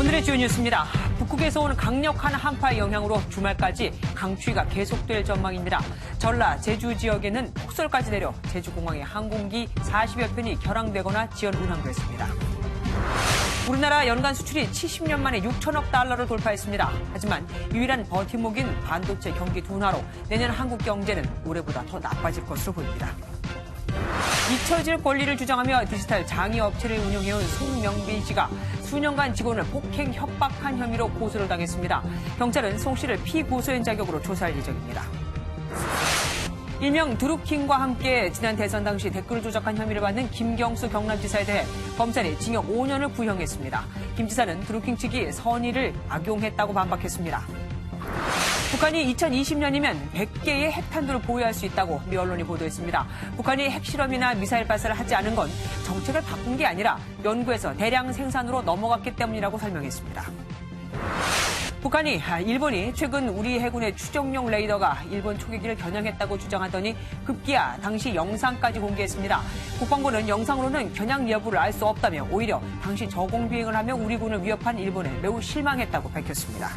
오늘의 주요 뉴스입니다. 북극에서 오는 강력한 한파의 영향으로 주말까지 강추위가 계속될 전망입니다. 전라, 제주 지역에는 폭설까지 내려 제주공항의 항공기 40여 편이 결항되거나 지연 운항됐습니다. 우리나라 연간 수출이 70년 만에 6천억 달러를 돌파했습니다. 하지만 유일한 버팀목인 반도체 경기 둔화로 내년 한국 경제는 올해보다 더 나빠질 것으로 보입니다. 잊혀질 권리를 주장하며 디지털 장의 업체를 운영해온 송명빈 씨가 수년간 직원을 폭행 협박한 혐의로 고소를 당했습니다. 경찰은 송 씨를 피고소인 자격으로 조사할 예정입니다. 일명 드루킹과 함께 지난 대선 당시 댓글을 조작한 혐의를 받는 김경수 경남지사에 대해 검찰이 징역 5년을 구형했습니다. 김 지사는 드루킹 측이 선의를 악용했다고 반박했습니다. 북한이 2020년이면 100개의 핵탄두를 보유할 수 있다고 미 언론이 보도했습니다. 북한이 핵실험이나 미사일 발사를 하지 않은 건 정책을 바꾼 게 아니라 연구에서 대량 생산으로 넘어갔기 때문이라고 설명했습니다. 일본이 최근 우리 해군의 추정용 레이더가 일본 초계기를 겨냥했다고 주장하더니 급기야 당시 영상까지 공개했습니다. 국방부는 영상으로는 겨냥 여부를 알 수 없다며 오히려 당시 저공 비행을 하며 우리 군을 위협한 일본에 매우 실망했다고 밝혔습니다.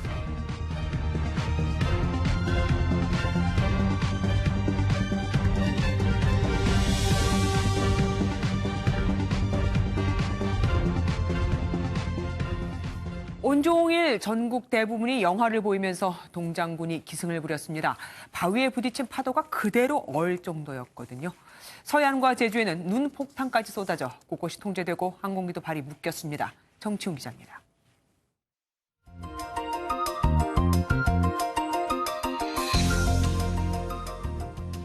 온종일 전국 대부분이 영하를 보이면서 동장군이 기승을 부렸습니다. 바위에 부딪힌 파도가 그대로 얼 정도였거든요. 서해안과 제주에는 눈 폭탄까지 쏟아져 곳곳이 통제되고 항공기도 발이 묶였습니다. 정치훈 기자입니다.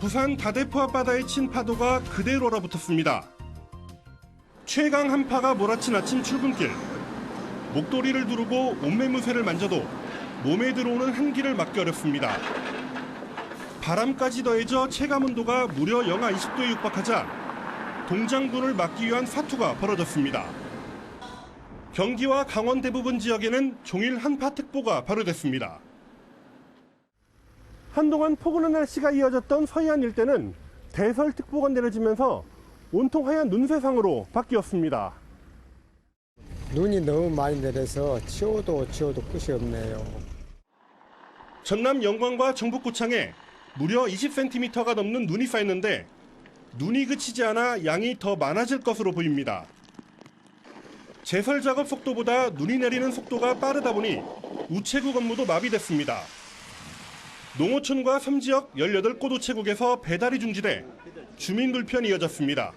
부산 다대포 앞바다에 친 파도가 그대로 얼어붙었습니다. 최강 한파가 몰아친 아침 출근길. 목도리를 두르고 옷매무새를 만져도 몸에 들어오는 한기를 막기 어렵습니다. 바람까지 더해져 체감온도가 무려 영하 20도에 육박하자 동장군을 막기 위한 사투가 벌어졌습니다. 경기와 강원 대부분 지역에는 종일 한파특보가 발효됐습니다. 한동안 포근한 날씨가 이어졌던 서해안 일대는 대설특보가 내려지면서 온통 하얀 눈세상으로 바뀌었습니다. 눈이 너무 많이 내려서 치워도 끝이 없네요. 전남 영광과 정북고창에 무려 20cm가 넘는 눈이 쌓였는데 눈이 그치지 않아 양이 더 많아질 것으로 보입니다. 제설 작업 속도보다 눈이 내리는 속도가 빠르다 보니 우체국 업무도 마비됐습니다. 농어촌과 섬지역 18곳 우체국에서 배달이 중지돼 주민 불편이 이어졌습니다.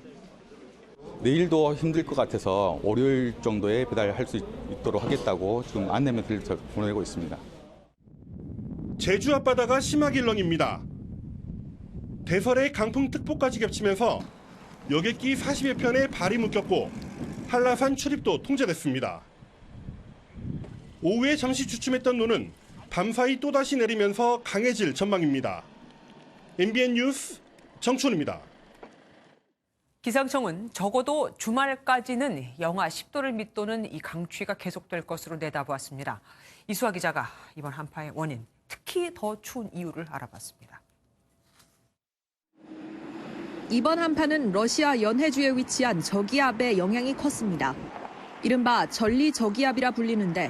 내일도 힘들 것 같아서 월요일 정도에 배달할 수 있도록 하겠다고 지금 안내 메시지를 보내고 있습니다. 제주 앞바다가 심하게 일렁입니다. 대설에 강풍특보까지 겹치면서 여객기 40여 편에 발이 묶였고 한라산 출입도 통제됐습니다. 오후에 잠시 주춤했던 눈은 밤사이 또다시 내리면서 강해질 전망입니다. MBN 뉴스 정춘입니다. 기상청은 적어도 주말까지는 영하 10도를 밑도는 이 강추위가 계속될 것으로 내다보았습니다. 이수아 기자가 이번 한파의 원인, 특히 더 추운 이유를 알아봤습니다. 이번 한파는 러시아 연해주에 위치한 저기압의 영향이 컸습니다. 이른바 전리 저기압이라 불리는데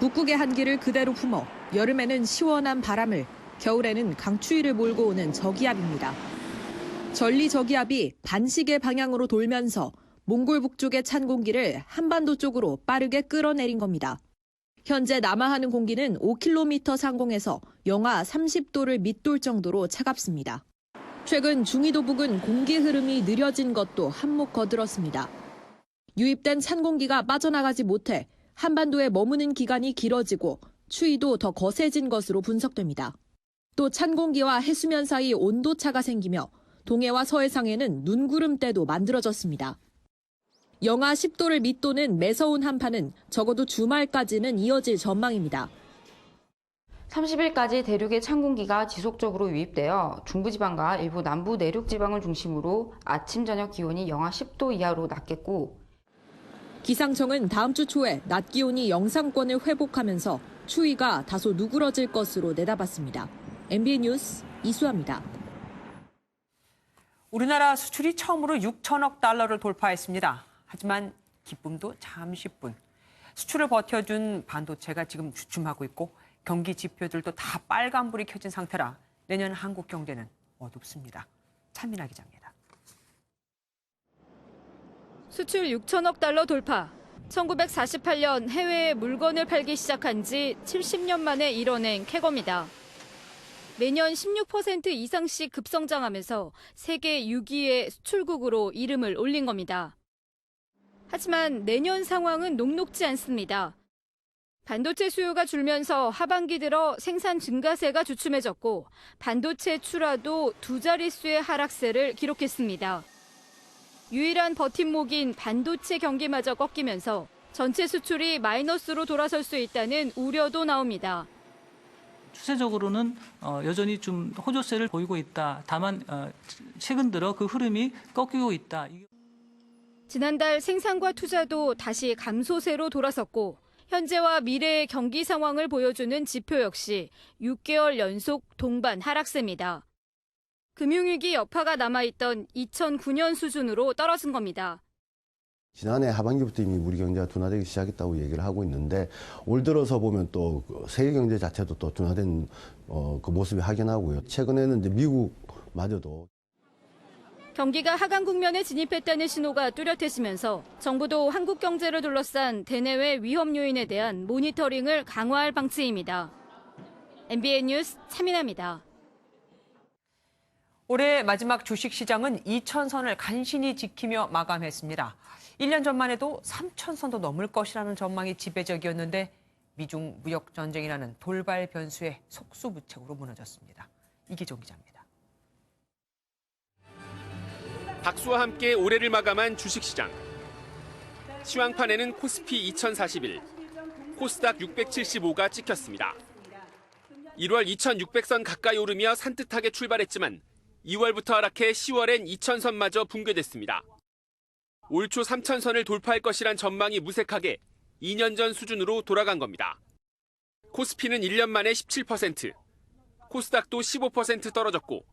북극의 한기를 그대로 품어 여름에는 시원한 바람을, 겨울에는 강추위를 몰고 오는 저기압입니다. 전리 저기압이 반시계 방향으로 돌면서 몽골 북쪽의 찬 공기를 한반도 쪽으로 빠르게 끌어내린 겁니다. 현재 남하하는 공기는 5km 상공에서 영하 30도를 밑돌 정도로 차갑습니다. 최근 중위도 부근 공기 흐름이 느려진 것도 한몫 거들었습니다. 유입된 찬 공기가 빠져나가지 못해 한반도에 머무는 기간이 길어지고 추위도 더 거세진 것으로 분석됩니다. 또 찬 공기와 해수면 사이 온도차가 생기며 동해와 서해상에는 눈구름대도 만들어졌습니다. 영하 10도를 밑도는 매서운 한파는 적어도 주말까지는 이어질 전망입니다. 30일까지 대륙의 찬 공기가 지속적으로 유입되어 중부지방과 일부 남부 내륙지방을 중심으로 아침 저녁 기온이 영하 10도 이하로 낮겠고, 기상청은 다음 주 초에 낮 기온이 영상권을 회복하면서 추위가 다소 누그러질 것으로 내다봤습니다. MBN 뉴스 이수아입니다. 우리나라 수출이 처음으로 6천억 달러를 돌파했습니다. 하지만 기쁨도 잠시뿐. 수출을 버텨준 반도체가 지금 주춤하고 있고 경기 지표들도 다 빨간불이 켜진 상태라 내년 한국 경제는 어둡습니다. 차민아 기자입니다. 수출 6천억 달러 돌파. 1948년 해외에 물건을 팔기 시작한 지 70년 만에 이뤄낸 쾌거입니다. 매년 16% 이상씩 급성장하면서 세계 6위의 수출국으로 이름을 올린 겁니다. 하지만 내년 상황은 녹록지 않습니다. 반도체 수요가 줄면서 하반기 들어 생산 증가세가 주춤해졌고 반도체 출하도 두 자릿수의 하락세를 기록했습니다. 유일한 버팀목인 반도체 경기마저 꺾이면서 전체 수출이 마이너스로 돌아설 수 있다는 우려도 나옵니다. 추세적으로는 여전히 좀 호조세를 보이고 있다. 다만 최근 들어 그 흐름이 꺾이고 있다. 지난달 생산과 투자도 다시 감소세로 돌아섰고 현재와 미래의 경기 상황을 보여주는 지표 역시 6개월 연속 동반 하락세입니다. 금융위기 여파가 남아있던 2009년 수준으로 떨어진 겁니다. 지난해 하반기부터 이미 우리 경제가 둔화되기 시작했다고 얘기를 하고 있는데 올 들어서 보면 또 세계 경제 자체도 또 둔화된 그 모습이 확인하고요. 최근에는 이제 미국마저도 경기가 하강 국면에 진입했다는 신호가 뚜렷해지면서 정부도 한국 경제를 둘러싼 대내외 위험 요인에 대한 모니터링을 강화할 방침입니다. MBN 뉴스 차민아입니다. 올해 마지막 주식시장은 2,000선을 간신히 지키며 마감했습니다. 1년 전만 해도 3,000선도 넘을 것이라는 전망이 지배적이었는데 미중 무역 전쟁이라는 돌발 변수에 속수무책으로 무너졌습니다. 이기종 기자입니다. 박수와 함께 올해를 마감한 주식시장. 시황판에는 코스피 2041, 코스닥 675가 찍혔습니다. 1월 2,600선 가까이 오르며 산뜻하게 출발했지만 2월부터 하락해 10월엔 2,000선마저 붕괴됐습니다. 올 초 3,000선을 돌파할 것이란 전망이 무색하게 2년 전 수준으로 돌아간 겁니다. 코스피는 1년 만에 17%, 코스닥도 15% 떨어졌고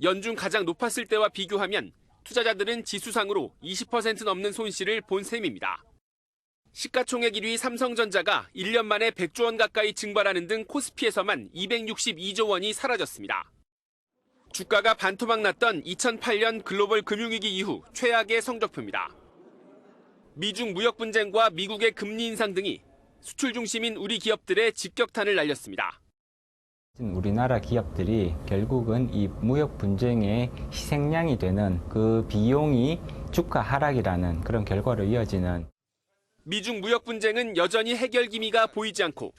연중 가장 높았을 때와 비교하면 투자자들은 지수상으로 20% 넘는 손실을 본 셈입니다. 시가총액 1위 삼성전자가 1년 만에 100조 원 가까이 증발하는 등 코스피에서만 262조 원이 사라졌습니다. 주가가 반토막 났던 2008년 글로벌 금융위기 이후 최악의 성적표입니다. 미중 무역 분쟁과 미국의 금리 인상 등이 수출 중심인 우리 기업들의 직격탄을 날렸습니다. 우리나라 기업들이 결국은 이 무역 분쟁의 희생양이 되는 그 비용이 주가 하락이라는 그런 결과로 이어지는. 미중 무역 분쟁은 여전히 해결 기미가 보이지 않고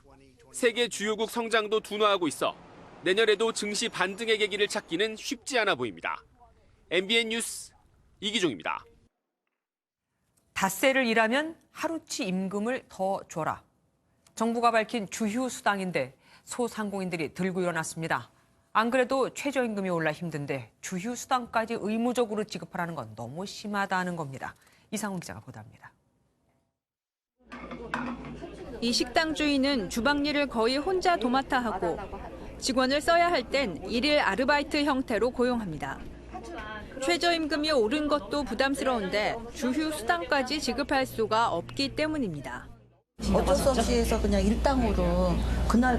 세계 주요국 성장도 둔화하고 있어 내년에도 증시 반등의 계기를 찾기는 쉽지 않아 보입니다. MBN 뉴스 이기종입니다. 닷새를 일하면 하루치 임금을 더 줘라. 정부가 밝힌 주휴 수당인데 소상공인들이 들고 일어났습니다. 안 그래도 최저임금이 올라 힘든데 주휴 수당까지 의무적으로 지급하라는 건 너무 심하다는 겁니다. 이상훈 기자가 보도합니다. 이 식당 주인은 주방 일을 거의 혼자 도맡아 하고 직원을 써야 할 땐 일일 아르바이트 형태로 고용합니다. 최저임금이 오른 것도 부담스러운데 주휴 수당까지 지급할 수가 없기 때문입니다. 어쩔 수 없이 해서 그냥 일당으로 그날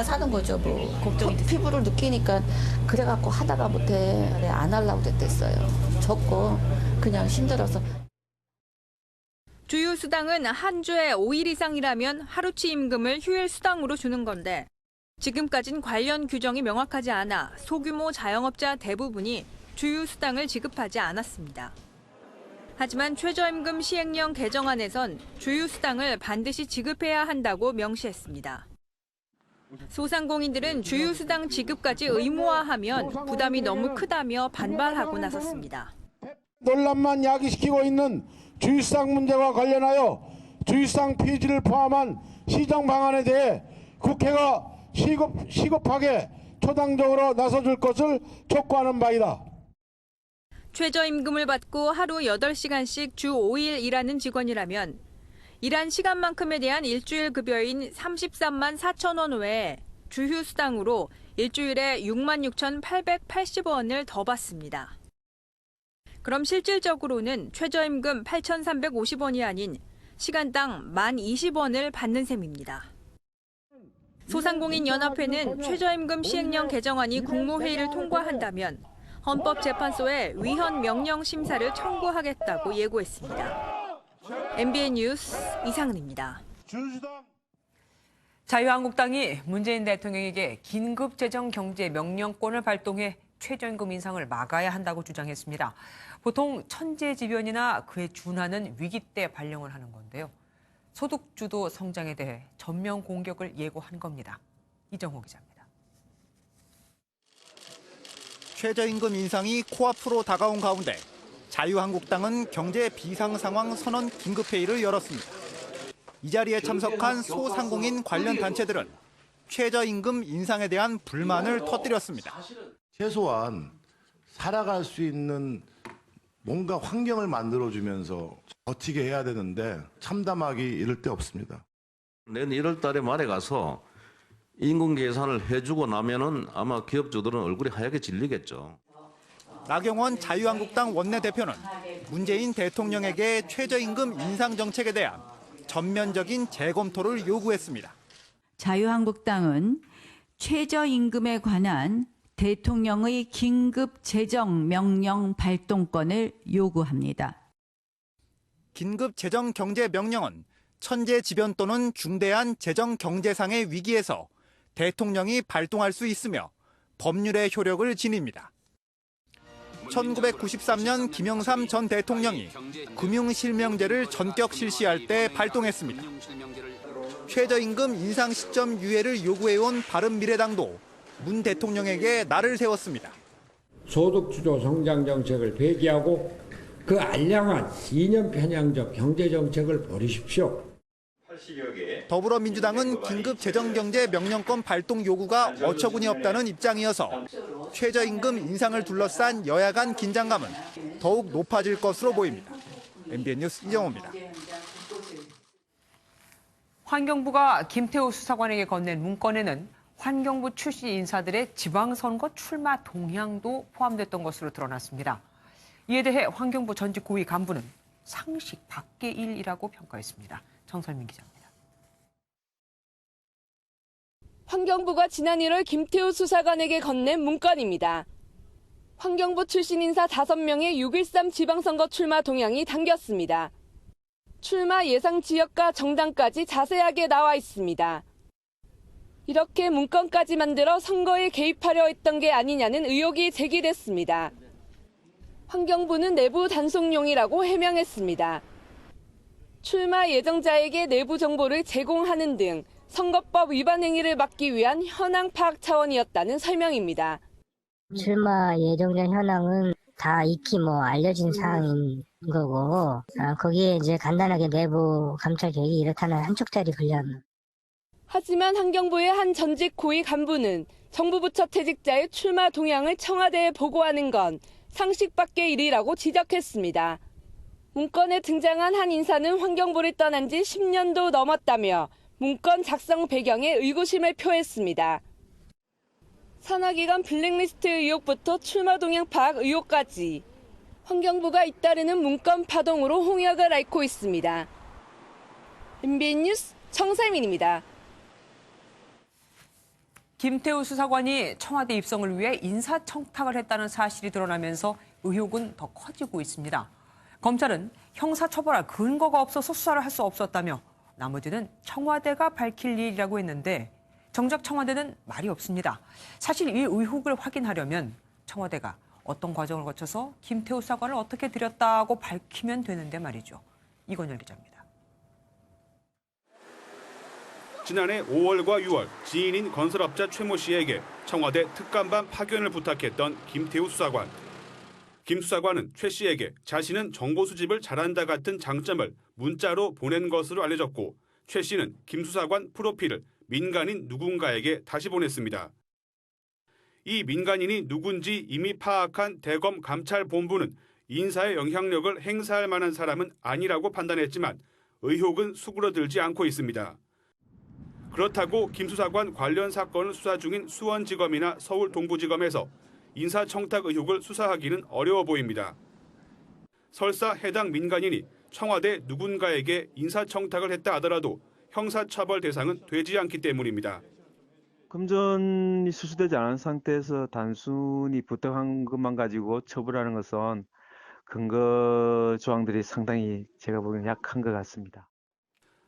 사는 거죠. 뭐 피부를 느끼니까 그래갖고 하다가 못해 안 하려고 그랬댔어요. 적고 그냥 힘들어서. 주휴 수당은 한 주에 5일 이상 일하면 하루치 임금을 휴일 수당으로 주는 건데 지금까진 관련 규정이 명확하지 않아 소규모 자영업자 대부분이 주휴 수당을 지급하지 않았습니다. 하지만 최저임금 시행령 개정안에선 주휴 수당을 반드시 지급해야 한다고 명시했습니다. 소상공인들은 주휴 수당 지급까지 의무화하면 부담이 너무 크다며 반발하고 나섰습니다. 논란만 야기시키고 있는 주휴수당 문제와 관련하여 주휴수당 폐지를 포함한 시정 방안에 대해 국회가 시급하게 초당적으로 나서줄 것을 촉구하는 바이다. 최저임금을 받고 하루 8시간씩 주 5일 일하는 직원이라면 일한 시간만큼에 대한 일주일 급여인 33만 4천 원 외에 주휴 수당으로 일주일에 66,880원을 더 받습니다. 그럼 실질적으로는 최저임금 8,350원이 아닌 시간당 1020원을 받는 셈입니다. 소상공인연합회는 최저임금 시행령 개정안이 국무회의를 통과한다면 헌법재판소에 위헌 명령 심사를 청구하겠다고 예고했습니다. MBN 뉴스 이상은입니다. 자유한국당이 문재인 대통령에게 긴급재정경제명령권을 발동해 최저임금 인상을 막아야 한다고 주장했습니다. 보통 천재지변이나 그에 준하는 위기 때 발령을 하는 건데요. 소득주도 성장에 대해 전면 공격을 예고한 겁니다. 이정호 기자입니다. 최저임금 인상이 코앞으로 다가온 가운데 자유한국당은 경제 비상상황 선언 긴급회의를 열었습니다. 이 자리에 참석한 소상공인 관련 단체들은 최저임금 인상에 대한 불만을 터뜨렸습니다. 최소한 살아갈 수 있는 뭔가 환경을 만들어주면서 버티게 해야 되는데 참담하기 이를 데 없습니다. 내년 1월 달에 말에 가서 인건 계산을 해주고 나면은 아마 기업주들은 얼굴이 하얗게 질리겠죠. 나경원 자유한국당 원내대표는 문재인 대통령에게 최저임금 인상 정책에 대한 전면적인 재검토를 요구했습니다. 자유한국당은 최저임금에 관한 대통령의 긴급 재정 명령 발동권을 요구합니다. 긴급 재정 경제 명령은 천재지변 또는 중대한 재정 경제상의 위기에서 대통령이 발동할 수 있으며 법률의 효력을 지닙니다. 1993년 김영삼 전 대통령이 금융실명제를 전격 실시할 때 발동했습니다. 최저임금 인상 시점 유예를 요구해온 바른미래당도 문 대통령에게 날을 세웠습니다. 소득주도 성장 정책을 폐기하고 그 알량한 이념 편향적 경제 정책을 버리십시오. 더불어민주당은 긴급 재정경제 명령권 발동 요구가 어처구니 없다는 입장이어서 최저임금 인상을 둘러싼 여야 간 긴장감은 더욱 높아질 것으로 보입니다. MBN 뉴스 이정호입니다. 환경부가 김태우 수사관에게 건넨 문건에는 환경부 출신 인사들의 지방선거 출마 동향도 포함됐던 것으로 드러났습니다. 이에 대해 환경부 전직 고위 간부는 상식 밖의 일이라고 평가했습니다. 정설민 기자입니다. 환경부가 지난 1월 김태우 수사관에게 건넨 문건입니다. 환경부 출신 인사 5명의 6.13 지방선거 출마 동향이 담겼습니다. 출마 예상 지역과 정당까지 자세하게 나와 있습니다. 이렇게 문건까지 만들어 선거에 개입하려 했던 게 아니냐는 의혹이 제기됐습니다. 환경부는 내부 단속용이라고 해명했습니다. 출마 예정자에게 내부 정보를 제공하는 등 선거법 위반 행위를 막기 위한 현황 파악 차원이었다는 설명입니다. 출마 예정자 현황은 다 익히 알려진 사항인 거고 거기에 이제 간단하게 내부 감찰 계획이 이렇다는 한쪽짜리 분량. 하지만 환경부의 한 전직 고위 간부는 정부 부처 퇴직자의 출마 동향을 청와대에 보고하는 건 상식 밖의 일이라고 지적했습니다. 문건에 등장한 한 인사는 환경부를 떠난 지 10년도 넘었다며 문건 작성 배경에 의구심을 표했습니다. 산하기관 블랙리스트 의혹부터 출마 동향 파악 의혹까지 환경부가 잇따르는 문건 파동으로 홍역을 앓고 있습니다. MBN 뉴스 정설민입니다. 김태우 수사관이 청와대 입성을 위해 인사청탁을 했다는 사실이 드러나면서 의혹은 더 커지고 있습니다. 검찰은 형사처벌할 근거가 없어서 수사를 할 수 없었다며 나머지는 청와대가 밝힐 일이라고 했는데 정작 청와대는 말이 없습니다. 사실 이 의혹을 확인하려면 청와대가 어떤 과정을 거쳐서 김태우 수사관을 어떻게 들였다고 밝히면 되는데 말이죠. 이건열 기자입니다. 지난해 5월과 6월 지인인 건설업자 최모 씨에게 청와대 특감반 파견을 부탁했던 김태우 수사관. 김 수사관은 최 씨에게 자신은 정보 수집을 잘한다 같은 장점을 문자로 보낸 것으로 알려졌고 최 씨는 김 수사관 프로필을 민간인 누군가에게 다시 보냈습니다. 이 민간인이 누군지 이미 파악한 대검 감찰본부는 인사의 영향력을 행사할 만한 사람은 아니라고 판단했지만 의혹은 수그러들지 않고 있습니다. 그렇다고 김 수사관 관련 사건을 수사 중인 수원지검이나 서울 동부지검에서 인사청탁 의혹을 수사하기는 어려워 보입니다. 설사 해당 민간인이 청와대 누군가에게 인사청탁을 했다 하더라도 형사처벌 대상은 되지 않기 때문입니다. 금전이 수수되지 않은 상태에서 단순히 부탁한 것만 가지고 처벌하는 것은 근거 조항들이 상당히 제가 보기엔 약한 것 같습니다.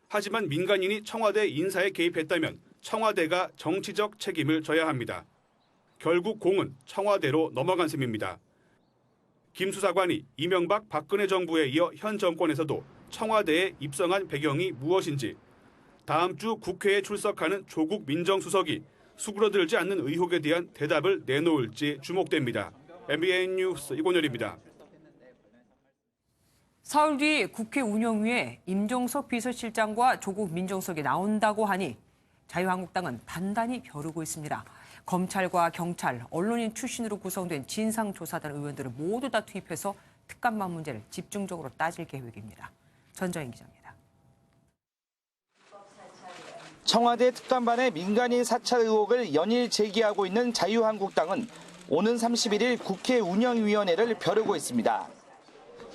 하지만 민간인이 청와대 인사에 개입했다면 청와대가 정치적 책임을 져야 합니다. 결국 공은 청와대로 넘어간 셈입니다. 김 수사관이 이명박 박근혜 정부에 이어 현 정권에서도 청와대에 입성한 배경이 무엇인지, 다음 주 국회에 출석하는 조국 민정수석이 수그러들지 않는 의혹에 대한 대답을 내놓을지 주목됩니다. MBN 뉴스 이곤열입니다. 사흘 뒤 국회 운영위에 임종석 비서실장과 조국 민정수석이 나온다고 하니 자유한국당은 단단히 벼르고 있습니다. 검찰과 경찰, 언론인 출신으로 구성된 진상조사단 의원들을 모두 다 투입해서 특감반 문제를 집중적으로 따질 계획입니다. 전정인 기자입니다. 청와대 특감반의 민간인 사찰 의혹을 연일 제기하고 있는 자유한국당은 오는 31일 국회 운영위원회를 벼르고 있습니다.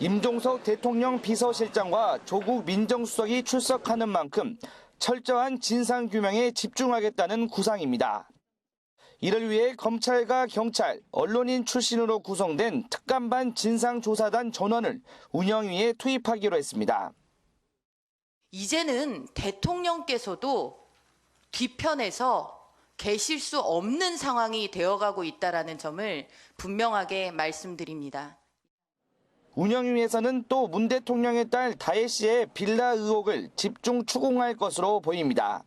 임종석 대통령 비서실장과 조국 민정수석이 출석하는 만큼 철저한 진상규명에 집중하겠다는 구상입니다. 이를 위해 검찰과 경찰, 언론인 출신으로 구성된 특감반 진상조사단 전원을 운영위에 투입하기로 했습니다. 이제는 대통령께서도 뒤편에서 계실 수 없는 상황이 되어가고 있다는 점을 분명하게 말씀드립니다. 운영위에서는 또 문 대통령의 딸 다혜 씨의 빌라 의혹을 집중 추궁할 것으로 보입니다.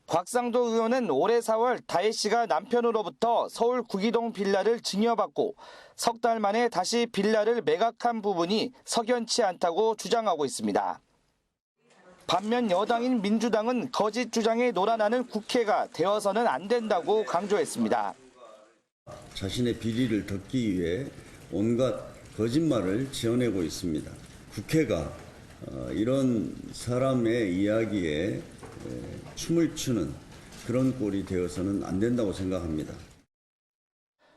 곽상도 의원은 올해 4월 다혜 씨가 남편으로부터 서울 구기동 빌라를 증여받고 석 달 만에 다시 빌라를 매각한 부분이 석연치 않다고 주장하고 있습니다. 반면 여당인 민주당은 거짓 주장에 놀아나는 국회가 되어서는 안 된다고 강조했습니다. 자신의 비리를 덮기 위해 온갖 거짓말을 지어내고 있습니다. 국회가 이런 사람의 이야기에 춤을 추는 그런 꼴이 되어서는 안 된다고 생각합니다.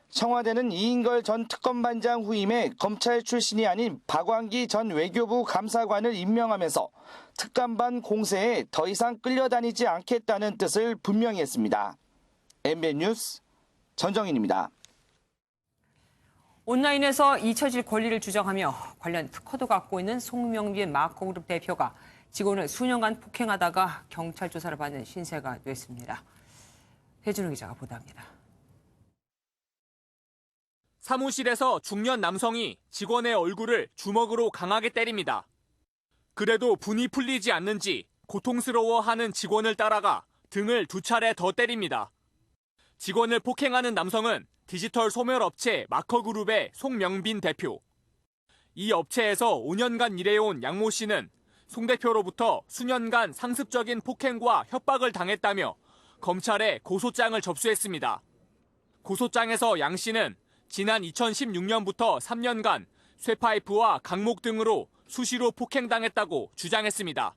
청와대는 이인걸 전 특검반장 후임에 검찰 출신이 아닌 박완기 전 외교부 감사관을 임명하면서 특감반 공세에 더 이상 끌려다니지 않겠다는 뜻을 분명히 했습니다. MBN 뉴스 전정인입니다. 온라인에서 잊혀질 권리를 주장하며 관련 특허도 갖고 있는 송명빈 마커그룹 대표가 직원을 수년간 폭행하다가 경찰 조사를 받는 신세가 됐습니다. 해준우 기자가 보도합니다. 사무실에서 중년 남성이 직원의 얼굴을 주먹으로 강하게 때립니다. 그래도 분이 풀리지 않는지 고통스러워하는 직원을 따라가 등을 2차례 더 때립니다. 직원을 폭행하는 남성은 디지털 소멸업체 마커그룹의 송명빈 대표. 이 업체에서 5년간 일해온 양모 씨는 송 대표로부터 수년간 상습적인 폭행과 협박을 당했다며 검찰에 고소장을 접수했습니다. 고소장에서 양 씨는 지난 2016년부터 3년간 쇠파이프와 강목 등으로 수시로 폭행당했다고 주장했습니다.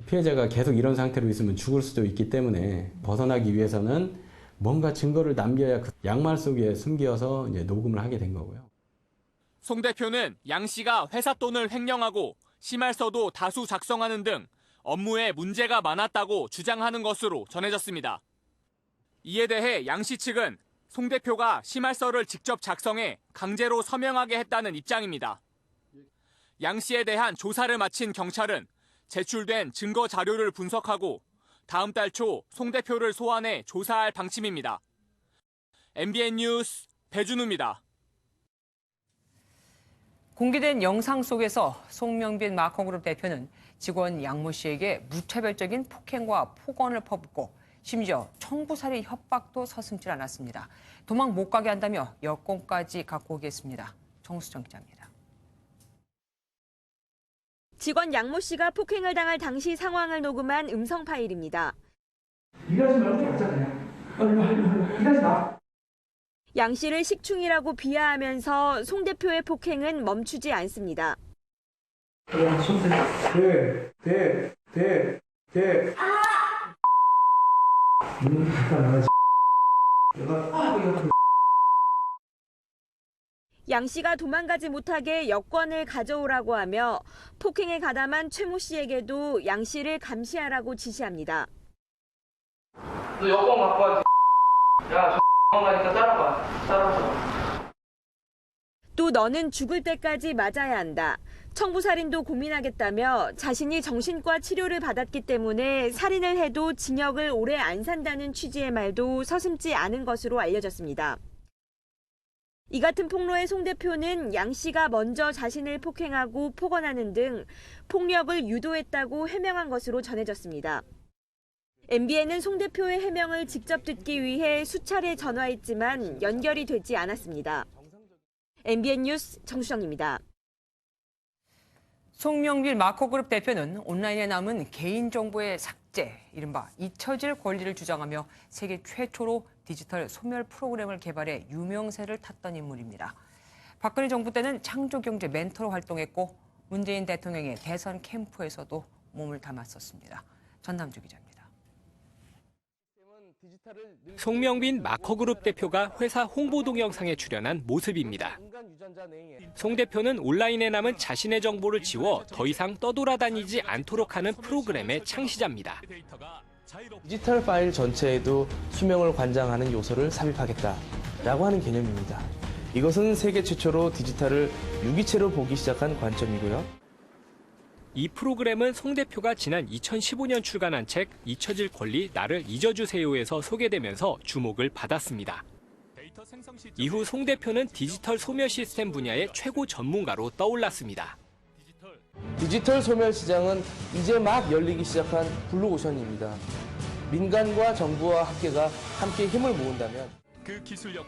피해자가 계속 이런 상태로 있으면 죽을 수도 있기 때문에 벗어나기 위해서는 뭔가 증거를 남겨야 그 양말 속에 숨겨서 이제 녹음을 하게 된 거고요. 송 대표는 양 씨가 회사 돈을 횡령하고 심할서도 다수 작성하는 등 업무에 문제가 많았다고 주장하는 것으로 전해졌습니다. 이에 대해 양 씨 측은 송 대표가 심할서를 직접 작성해 강제로 서명하게 했다는 입장입니다. 양 씨에 대한 조사를 마친 경찰은 제출된 증거 자료를 분석하고 다음 달 초 송 대표를 소환해 조사할 방침입니다. MBN 뉴스 배준우입니다. 공개된 영상 속에서 송명빈 마커그룹 대표는 직원 양모 씨에게 무차별적인 폭행과 폭언을 퍼붓고 심지어 청부살인 협박도 서슴지 않았습니다. 도망 못 가게 한다며 여권까지 갖고 오겠습니다. 정수정 기자입니다. 직원 양모 씨가 폭행을 당할 당시 상황을 녹음한 음성 파일입니다. 일하지 말고 앉아 그냥. 일하지 마. 양 씨를 식충이라고 비하하면서 송 대표의 폭행은 멈추지 않습니다. 양 씨가 도망가지 못하게 여권을 가져오라고 하며 폭행에 가담한 최 모 씨에게도 양 씨를 감시하라고 지시합니다. 너 여권 갖고 와. 야, 도망가니까 따라와. 또 너는 죽을 때까지 맞아야 한다. 청부살인도 고민하겠다며 자신이 정신과 치료를 받았기 때문에 살인을 해도 징역을 오래 안 산다는 취지의 말도 서슴지 않은 것으로 알려졌습니다. 이 같은 폭로에 송 대표는 양 씨가 먼저 자신을 폭행하고 폭언하는 등 폭력을 유도했다고 해명한 것으로 전해졌습니다. MBN은 송 대표의 해명을 직접 듣기 위해 수차례 전화했지만 연결이 되지 않았습니다. MBN 뉴스 정수정입니다. 송명길 마커그룹 대표는 온라인에 남은 개인정보의 삭제, 이른바 잊혀질 권리를 주장하며 세계 최초로 디지털 소멸 프로그램을 개발해 유명세를 탔던 인물입니다. 박근혜 정부 때는 창조경제 멘토로 활동했고 문재인 대통령의 대선 캠프에서도 몸을 담았었습니다. 전남주 기자입니다. 송명빈 마커그룹 대표가 회사 홍보 동영상에 출연한 모습입니다. 송 대표는 온라인에 남은 자신의 정보를 지워 더 이상 떠돌아다니지 않도록 하는 프로그램의 창시자입니다. 디지털 파일 전체에도 수명을 관장하는 요소를 삽입하겠다라고 하는 개념입니다. 이것은 세계 최초로 디지털을 유기체로 보기 시작한 관점이고요. 이 프로그램은 송 대표가 지난 2015년 출간한 책 잊혀질 권리 나를 잊어주세요에서 소개되면서 주목을 받았습니다. 이후 송 대표는 디지털 소멸 시스템 분야의 최고 전문가로 떠올랐습니다. 디지털 소멸 시장은 이제 막 열리기 시작한 블루오션입니다. 민간과 정부와 학계가 함께 힘을 모은다면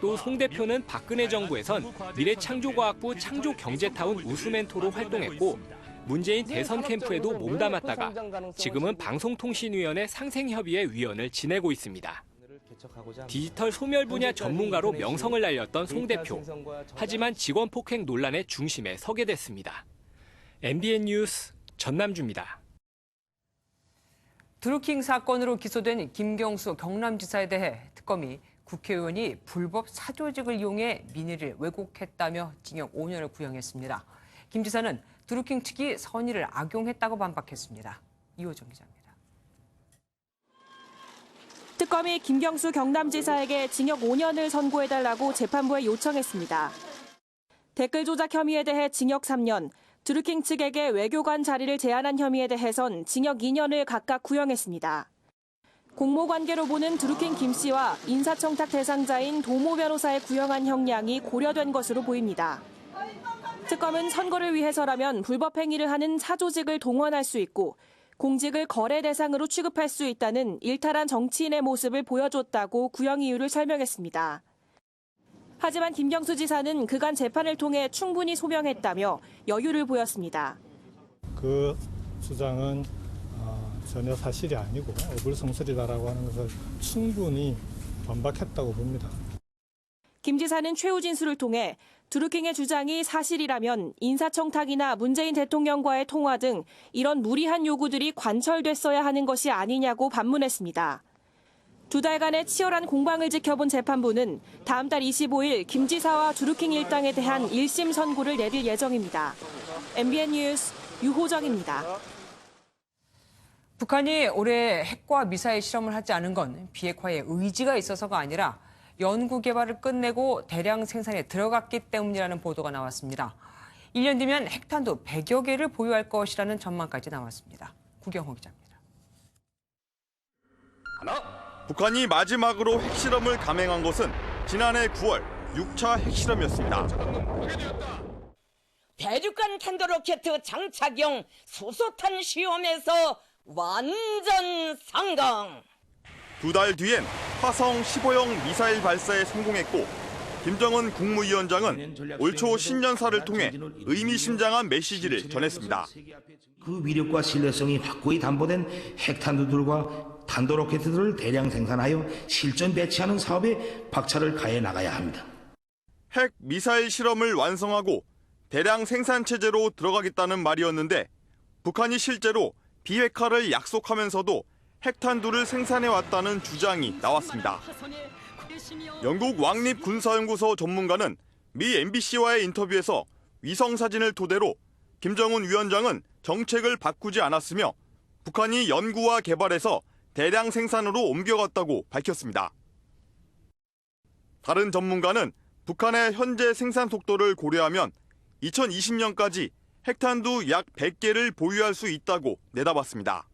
또 송 대표는 박근혜 정부에선 미래창조과학부 창조경제타운 우수멘토로 활동했고 문재인 대선 캠프에도 몸담았다가 지금은 방송통신위원회 상생협의회 위원을 지내고 있습니다. 디지털 소멸 분야 전문가로 명성을 날렸던 송 대표. 하지만 직원 폭행 논란의 중심에 서게 됐습니다. MBN 뉴스 전남주입니다. 드루킹 사건으로 기소된 김경수 경남지사에 대해 특검이 국회의원이 불법 사조직을 이용해 민의를 왜곡했다며 징역 5년을 구형했습니다. 김 지사는 드루킹 측이 선의를 악용했다고 반박했습니다. 이호정 기자입니다. 특검이 김경수 경남지사에게 징역 5년을 선고해달라고 재판부에 요청했습니다. 댓글 조작 혐의에 대해 징역 3년, 드루킹 측에게 외교관 자리를 제안한 혐의에 대해선 징역 2년을 각각 구형했습니다. 공모관계로 보는 드루킹 김 씨와 인사청탁 대상자인 도모 변호사의 구형한 형량이 고려된 것으로 보입니다. 특검은 선거를 위해서라면 불법 행위를 하는 사조직을 동원할 수 있고 공직을 거래 대상으로 취급할 수 있다는 일탈한 정치인의 모습을 보여줬다고 구형 이유를 설명했습니다. 하지만 김경수 지사는 그간 재판을 통해 충분히 소명했다며 여유를 보였습니다. 그 주장은 전혀 사실이 아니고 어불성설이다라고 하는 것을 충분히 반박했다고 봅니다. 김 지사는 최후 진술을 통해 드루킹의 주장이 사실이라면 인사청탁이나 문재인 대통령과의 통화 등 이런 무리한 요구들이 관철됐어야 하는 것이 아니냐고 반문했습니다. 두 달간의 치열한 공방을 지켜본 재판부는 다음 달 25일 김 지사와 드루킹 일당에 대한 1심 선고를 내릴 예정입니다. MBN 뉴스 유호정입니다. 북한이 올해 핵과 미사일 실험을 하지 않은 건 비핵화에 의지가 있어서가 아니라 연구 개발을 끝내고 대량 생산에 들어갔기 때문이라는 보도가 나왔습니다. 1년 뒤면 핵탄두 100여 개를 보유할 것이라는 전망까지 나왔습니다. 구경호 기자입니다. 북한이 마지막으로 핵실험을 감행한 것은 지난해 9월 6차 핵실험이었습니다. 대륙간 탄도로켓 장착용 수소탄 시험에서 완전 성공! 2달 뒤엔 화성 15형 미사일 발사에 성공했고 김정은 국무위원장은 올 초 신년사를 통해 의미심장한 메시지를 전했습니다. 그 위력과 신뢰성이 확고히 담보된 핵탄두들과 탄도로켓들을 대량 생산하여 실전 배치하는 사업에 박차를 가해 나가야 합니다. 핵 미사일 실험을 완성하고 대량 생산 체제로 들어가겠다는 말이었는데 북한이 실제로 비핵화를 약속하면서도 핵탄두를 생산해왔다는 주장이 나왔습니다. 영국 왕립군사연구소 전문가는 미 MBC와의 인터뷰에서 위성 사진을 토대로 김정은 위원장은 정책을 바꾸지 않았으며 북한이 연구와 개발해서 대량 생산으로 옮겨갔다고 밝혔습니다. 다른 전문가는 북한의 현재 생산 속도를 고려하면 2020년까지 핵탄두 약 100개를 보유할 수 있다고 내다봤습니다.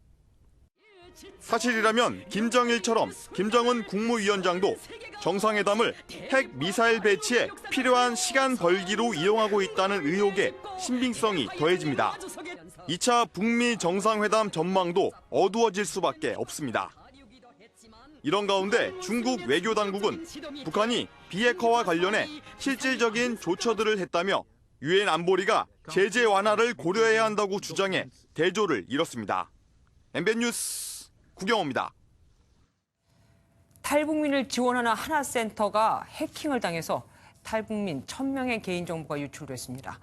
사실이라면 김정일처럼 김정은 국무위원장도 정상회담을 핵 미사일 배치에 필요한 시간 벌기로 이용하고 있다는 의혹에 신빙성이 더해집니다. 2차 북미 정상회담 전망도 어두워질 수밖에 없습니다. 이런 가운데 중국 외교당국은 북한이 비핵화와 관련해 실질적인 조처들을 했다며 유엔 안보리가 제재 완화를 고려해야 한다고 주장해 대조를 이뤘습니다. MBN 뉴스 구경호입니다. 탈북민을 지원하는 하나센터가 해킹을 당해서 탈북민 1,000명의 개인정보가 유출됐습니다.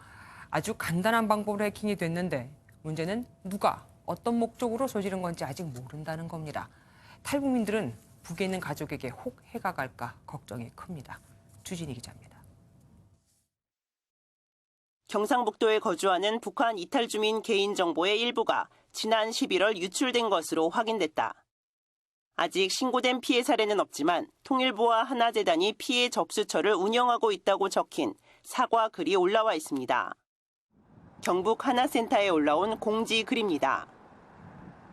아주 간단한 방법으로 해킹이 됐는데 문제는 누가 어떤 목적으로 저지른 건지 아직 모른다는 겁니다. 탈북민들은 북에 있는 가족에게 혹 해가 갈까 걱정이 큽니다. 주진희 기자입니다. 경상북도에 거주하는 북한 이탈 주민 개인정보의 일부가 지난 11월 유출된 것으로 확인됐다. 아직 신고된 피해 사례는 없지만 통일부와 하나재단이 피해 접수처를 운영하고 있다고 적힌 사과 글이 올라와 있습니다. 경북 하나센터에 올라온 공지 글입니다.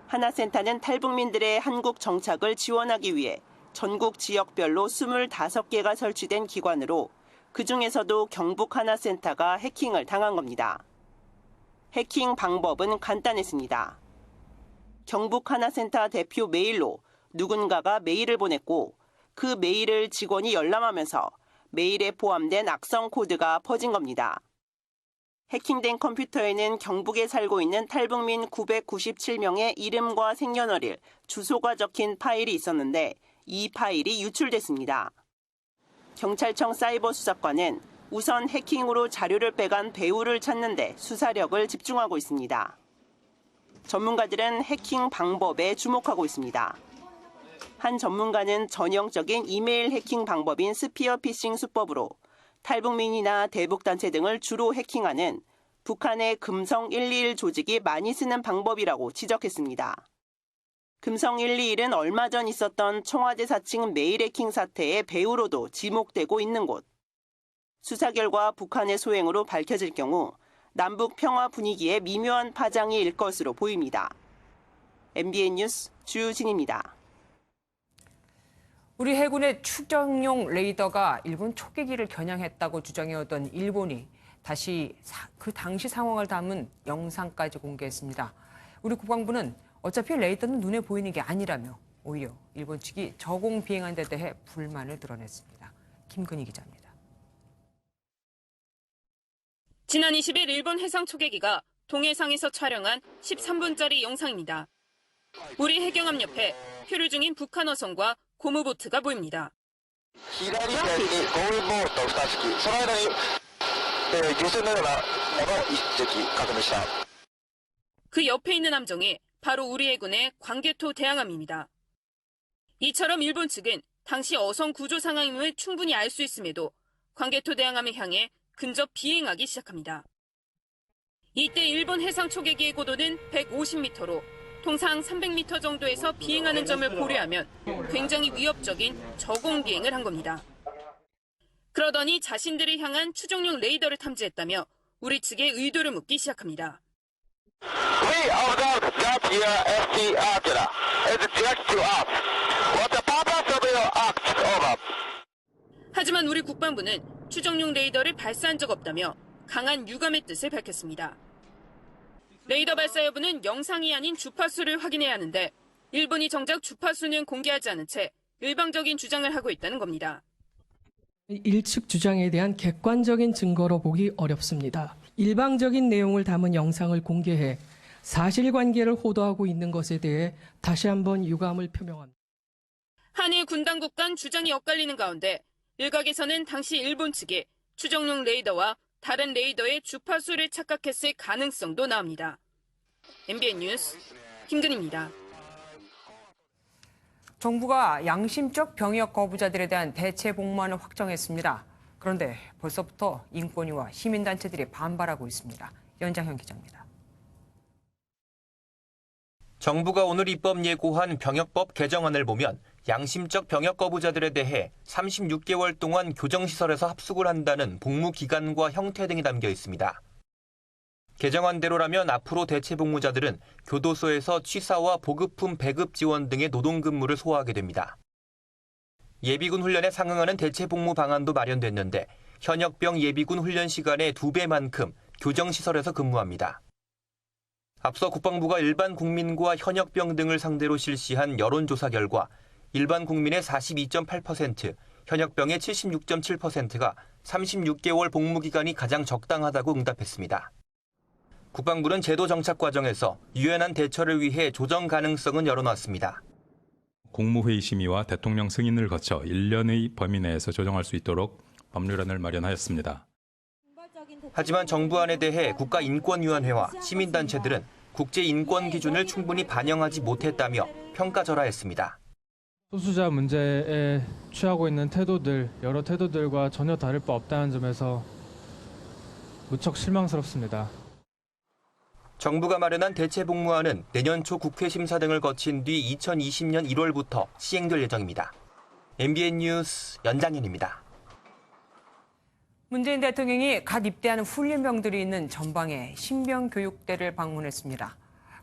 하나센터는 탈북민들의 한국 정착을 지원하기 위해 전국 지역별로 25개가 설치된 기관으로 그중에서도 경북 하나센터가 해킹을 당한 겁니다. 해킹 방법은 간단했습니다. 경북 하나센터 대표 메일로 누군가가 메일을 보냈고 그 메일을 직원이 열람하면서 메일에 포함된 악성 코드가 퍼진 겁니다. 해킹된 컴퓨터에는 경북에 살고 있는 탈북민 997명의 이름과 생년월일, 주소가 적힌 파일이 있었는데 이 파일이 유출됐습니다. 경찰청 사이버 수사과는 우선 해킹으로 자료를 빼간 배우를 찾는 데 수사력을 집중하고 있습니다. 전문가들은 해킹 방법에 주목하고 있습니다. 한 전문가는 전형적인 이메일 해킹 방법인 스피어 피싱 수법으로 탈북민이나 대북단체 등을 주로 해킹하는 북한의 금성 121 조직이 많이 쓰는 방법이라고 지적했습니다. 금성 121은 얼마 전 있었던 청와대 사칭 메일 해킹 사태의 배후로도 지목되고 있는 곳. 수사 결과 북한의 소행으로 밝혀질 경우 남북 평화 분위기에 미묘한 파장이 일 것으로 보입니다. MBN 뉴스 주진입니다. 우리 해군의 추정용 레이더가 일본 초계기를 겨냥했다고 주장해오던 일본이 다시 그 당시 상황을 담은 영상까지 공개했습니다. 우리 국방부는 어차피 레이더는 눈에 보이는 게 아니라며 오히려 일본 측이 저공 비행한 데 대해 불만을 드러냈습니다. 김근희 기자입니다. 지난 20일 일본 해상 초계기가 동해상에서 촬영한 13분짜리 영상입니다. 우리 해경함 옆에 표류 중인 북한 어선과 고무보트가 보입니다. 그 옆에 있는 함정이 바로 우리 해군의 광개토 대항함입니다. 이처럼 일본 측은 당시 어선 구조 상황임을 충분히 알 수 있음에도 광개토 대항함을 향해 근접 비행하기 시작합니다. 이때 일본 해상 초계기의 고도는 150m로 통상 300m 정도에서 비행하는 점을 고려하면 굉장히 위협적인 저공 비행을 한 겁니다. 그러더니 자신들을 향한 추정용 레이더를 탐지했다며 우리 측의 의도를 묻기 시작합니다. 하지만 우리 국방부는 추정용 레이더를 발사한 적 없다며 강한 유감의 뜻을 밝혔습니다. 레이더 발사 여부는 영상이 아닌 주파수를 확인해야 하는데 일본이 정작 주파수는 공개하지 않은 채 일방적인 주장을 하고 있다는 겁니다. 일측 주장에 대한 객관적인 증거로 보기 어렵습니다. 일방적인 내용을 담은 영상을 공개해 사실관계를 호도하고 있는 것에 대해 다시 한번 유감을 표명합니다. 한일 군 당국 간 주장이 엇갈리는 가운데 일각에서는 당시 일본 측이 추정용 레이더와 다른 레이더의 주파수를 착각했을 가능성도 나옵니다. MBN 뉴스 김근희입니다. 정부가 양심적 병역 거부자들에 대한 대체 복무안을 확정했습니다. 그런데 벌써부터 인권위와 시민단체들이 반발하고 있습니다. 연장현 기자입니다. 정부가 오늘 입법 예고한 병역법 개정안을 보면 양심적 병역 거부자들에 대해 36개월 동안 교정시설에서 합숙을 한다는 복무 기간과 형태 등이 담겨 있습니다. 개정안대로라면 앞으로 대체복무자들은 교도소에서 취사와 보급품 배급 지원 등의 노동근무를 소화하게 됩니다. 예비군 훈련에 상응하는 대체복무 방안도 마련됐는데 현역병 예비군 훈련 시간의 2배만큼 교정시설에서 근무합니다. 앞서 국방부가 일반 국민과 현역병 등을 상대로 실시한 여론조사 결과 일반 국민의 42.8%, 현역병의 76.7%가 36개월 복무기간이 가장 적당하다고 응답했습니다. 국방부는 제도 정착 과정에서 유연한 대처를 위해 조정 가능성은 열어놨습니다. 국무회의 심의와 대통령 승인을 거쳐 1년의 범위 내에서 조정할 수 있도록 법률안을 마련하였습니다. 하지만 정부안에 대해 국가인권위원회와 시민단체들은 국제인권 기준을 충분히 반영하지 못했다며 평가절하했습니다. 소수자 문제에 취하고 있는 태도들, 여러 태도들과 전혀 다를 바 없다는 점에서 무척 실망스럽습니다. 정부가 마련한 대체복무안은 내년 초 국회 심사 등을 거친 뒤 2020년 1월부터 시행될 예정입니다. MBN 뉴스 연장현입니다. 문재인 대통령이 갓 입대하는 훈련병들이 있는 전방의 신병교육대를 방문했습니다.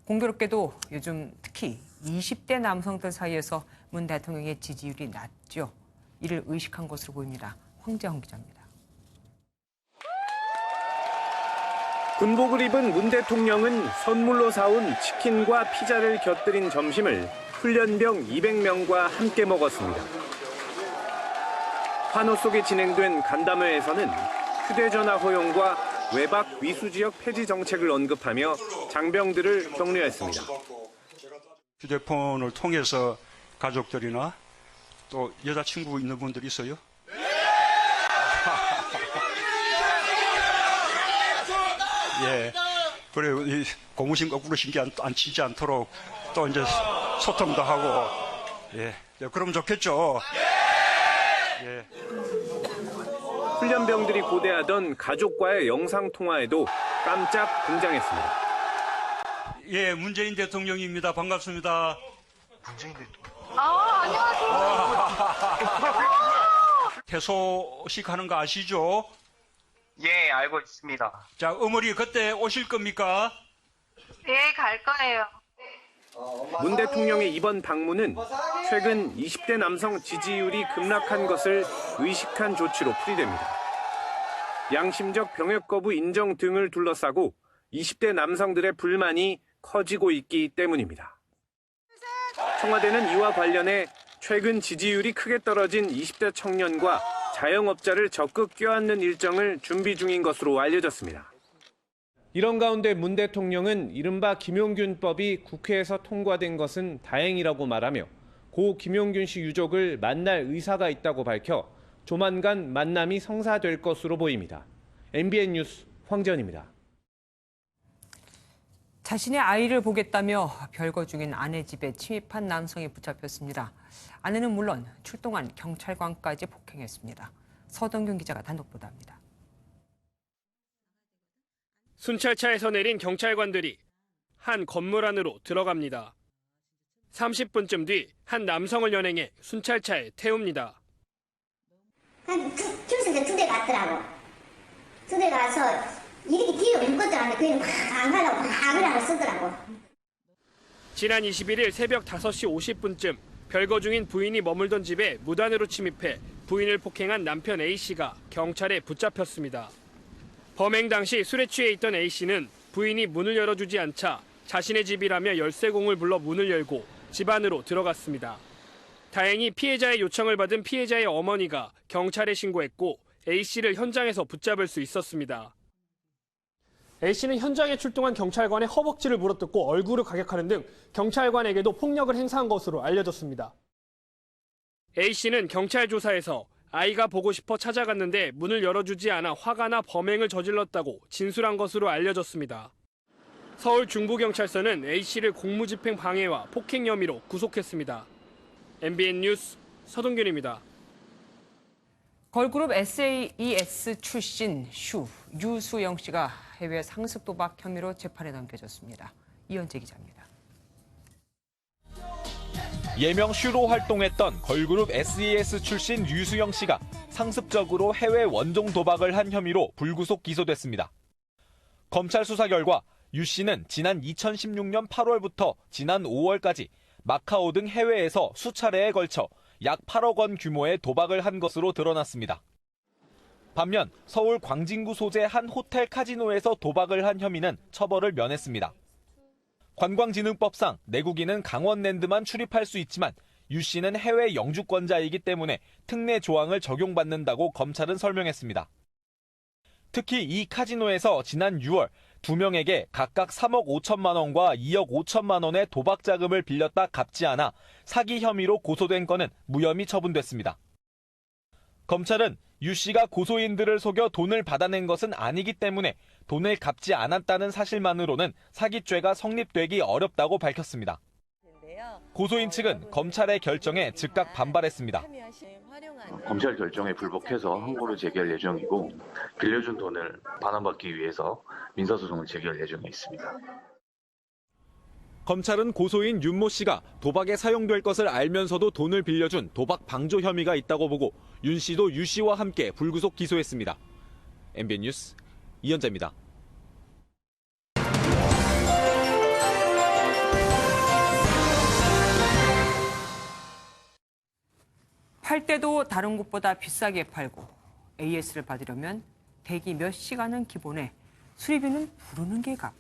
공교롭게도 요즘 특히 20대 남성들 사이에서 문 대통령의 지지율이 낮죠. 이를 의식한 것으로 보입니다. 황재헌 기자입니다. 군복을 입은 문 대통령은 선물로 사온 치킨과 피자를 곁들인 점심을 훈련병 200명과 함께 먹었습니다. 환호 속에 진행된 간담회에서는 휴대전화 허용과 외박 위수 지역 폐지 정책을 언급하며 장병들을 격려했습니다. 휴대폰을 통해서 가족들이나 또 여자친구 있는 분들 있어요? 예. 그래요. 이 고무신 거꾸로 신기 안 치지 않도록 또 이제 소통도 하고, 예. 그러면 좋겠죠. 예. 훈련병들이 고대하던 가족과의 영상통화에도 깜짝 등장했습니다. 예, 문재인 대통령입니다. 반갑습니다. 문재인 대통령. 안녕하세요. 퇴소식 하는 거 아시죠? 예, 알고 있습니다. 자, 어머니 그때 오실 겁니까? 예, 갈 거예요. 문 대통령의 이번 방문은 최근 20대 남성 지지율이 급락한 것을 의식한 조치로 풀이됩니다. 양심적 병역 거부 인정 등을 둘러싸고 20대 남성들의 불만이 커지고 있기 때문입니다. 청와대는 이와 관련해 최근 지지율이 크게 떨어진 20대 청년과 자영업자를 적극 껴안는 일정을 준비 중인 것으로 알려졌습니다. 이런 가운데 문 대통령은 이른바 김용균법이 국회에서 통과된 것은 다행이라고 말하며 고 김용균 씨 유족을 만날 의사가 있다고 밝혀 조만간 만남이 성사될 것으로 보입니다. MBN 뉴스 황재헌입니다. 자신의 아이를 보겠다며 별거 중인 아내 집에 침입한 남성이 붙잡혔습니다. 아내는 물론 출동한 경찰관까지 폭행했습니다. 서동균 기자가 단독 보도합니다. 순찰차에서 내린 경찰관들이 한 건물 안으로 들어갑니다. 30분쯤 뒤 한 남성을 연행해 순찰차에 태웁니다. 교수들 두 대 갔더라고. 두 대 가서 이렇게 뒤로 묶었더라는데 그냥 안 가려고 막으라고 쓰더라고. 지난 21일 새벽 5시 50분쯤 별거 중인 부인이 머물던 집에 무단으로 침입해 부인을 폭행한 남편 A씨가 경찰에 붙잡혔습니다. 범행 당시 술에 취해 있던 A씨는 부인이 문을 열어주지 않자 자신의 집이라며 열쇠공을 불러 문을 열고 집 안으로 들어갔습니다. 다행히 피해자의 요청을 받은 피해자의 어머니가 경찰에 신고했고 A씨를 현장에서 붙잡을 수 있었습니다. A씨는 현장에 출동한 경찰관의 허벅지를 물어뜯고 얼굴을 가격하는 등 경찰관에게도 폭력을 행사한 것으로 알려졌습니다. A씨는 경찰 조사에서 아이가 보고 싶어 찾아갔는데 문을 열어주지 않아 화가 나 범행을 저질렀다고 진술한 것으로 알려졌습니다. 서울 중부경찰서는 A씨를 공무집행 방해와 폭행 혐의로 구속했습니다. MBN 뉴스 서동균입니다. 걸그룹 SAS 출신 유수영 씨가 해외 상습 도박 혐의로 재판에 넘겨졌습니다. 이현재 기자입니다. 예명 슈로 활동했던 걸그룹 SAS 출신 유수영 씨가 상습적으로 해외 원종 도박을 한 혐의로 불구속 기소됐습니다. 검찰 수사 결과 유 씨는 지난 2016년 8월부터 지난 5월까지 마카오 등 해외에서 수차례에 걸쳐 약 8억 원 규모의 도박을 한 것으로 드러났습니다. 반면 서울 광진구 소재 한 호텔 카지노에서 도박을 한 혐의는 처벌을 면했습니다. 관광진흥법상 내국인은 강원랜드만 출입할 수 있지만 유 씨는 해외 영주권자이기 때문에 특례 조항을 적용받는다고 검찰은 설명했습니다. 특히 이 카지노에서 지난 6월 2명에게 각각 3억 5천만 원과 2억 5천만 원의 도박 자금을 빌렸다 갚지 않아 사기 혐의로 고소된 건은 무혐의 처분됐습니다. 검찰은 유 씨가 고소인들을 속여 돈을 받아낸 것은 아니기 때문에 돈을 갚지 않았다는 사실만으로는 사기죄가 성립되기 어렵다고 밝혔습니다. 고소인 측은 검찰의 결정에 즉각 반발했습니다. 검찰 결정에 불복해서 항고를 제기할 예정이고 빌려준 돈을 반환받기 위해서 민사소송을 제기할 예정에 있습니다. 검찰은 고소인 윤모 씨가 도박에 사용될 것을 알면서도 돈을 빌려준 도박 방조 혐의가 있다고 보고 윤 씨도 유 씨와 함께 불구속 기소했습니다. MBN 뉴스 이현재입니다. 팔 때도 다른 곳보다 비싸게 팔고 AS를 받으려면 대기 몇 시간은 기본에 수리비는 부르는 게 값.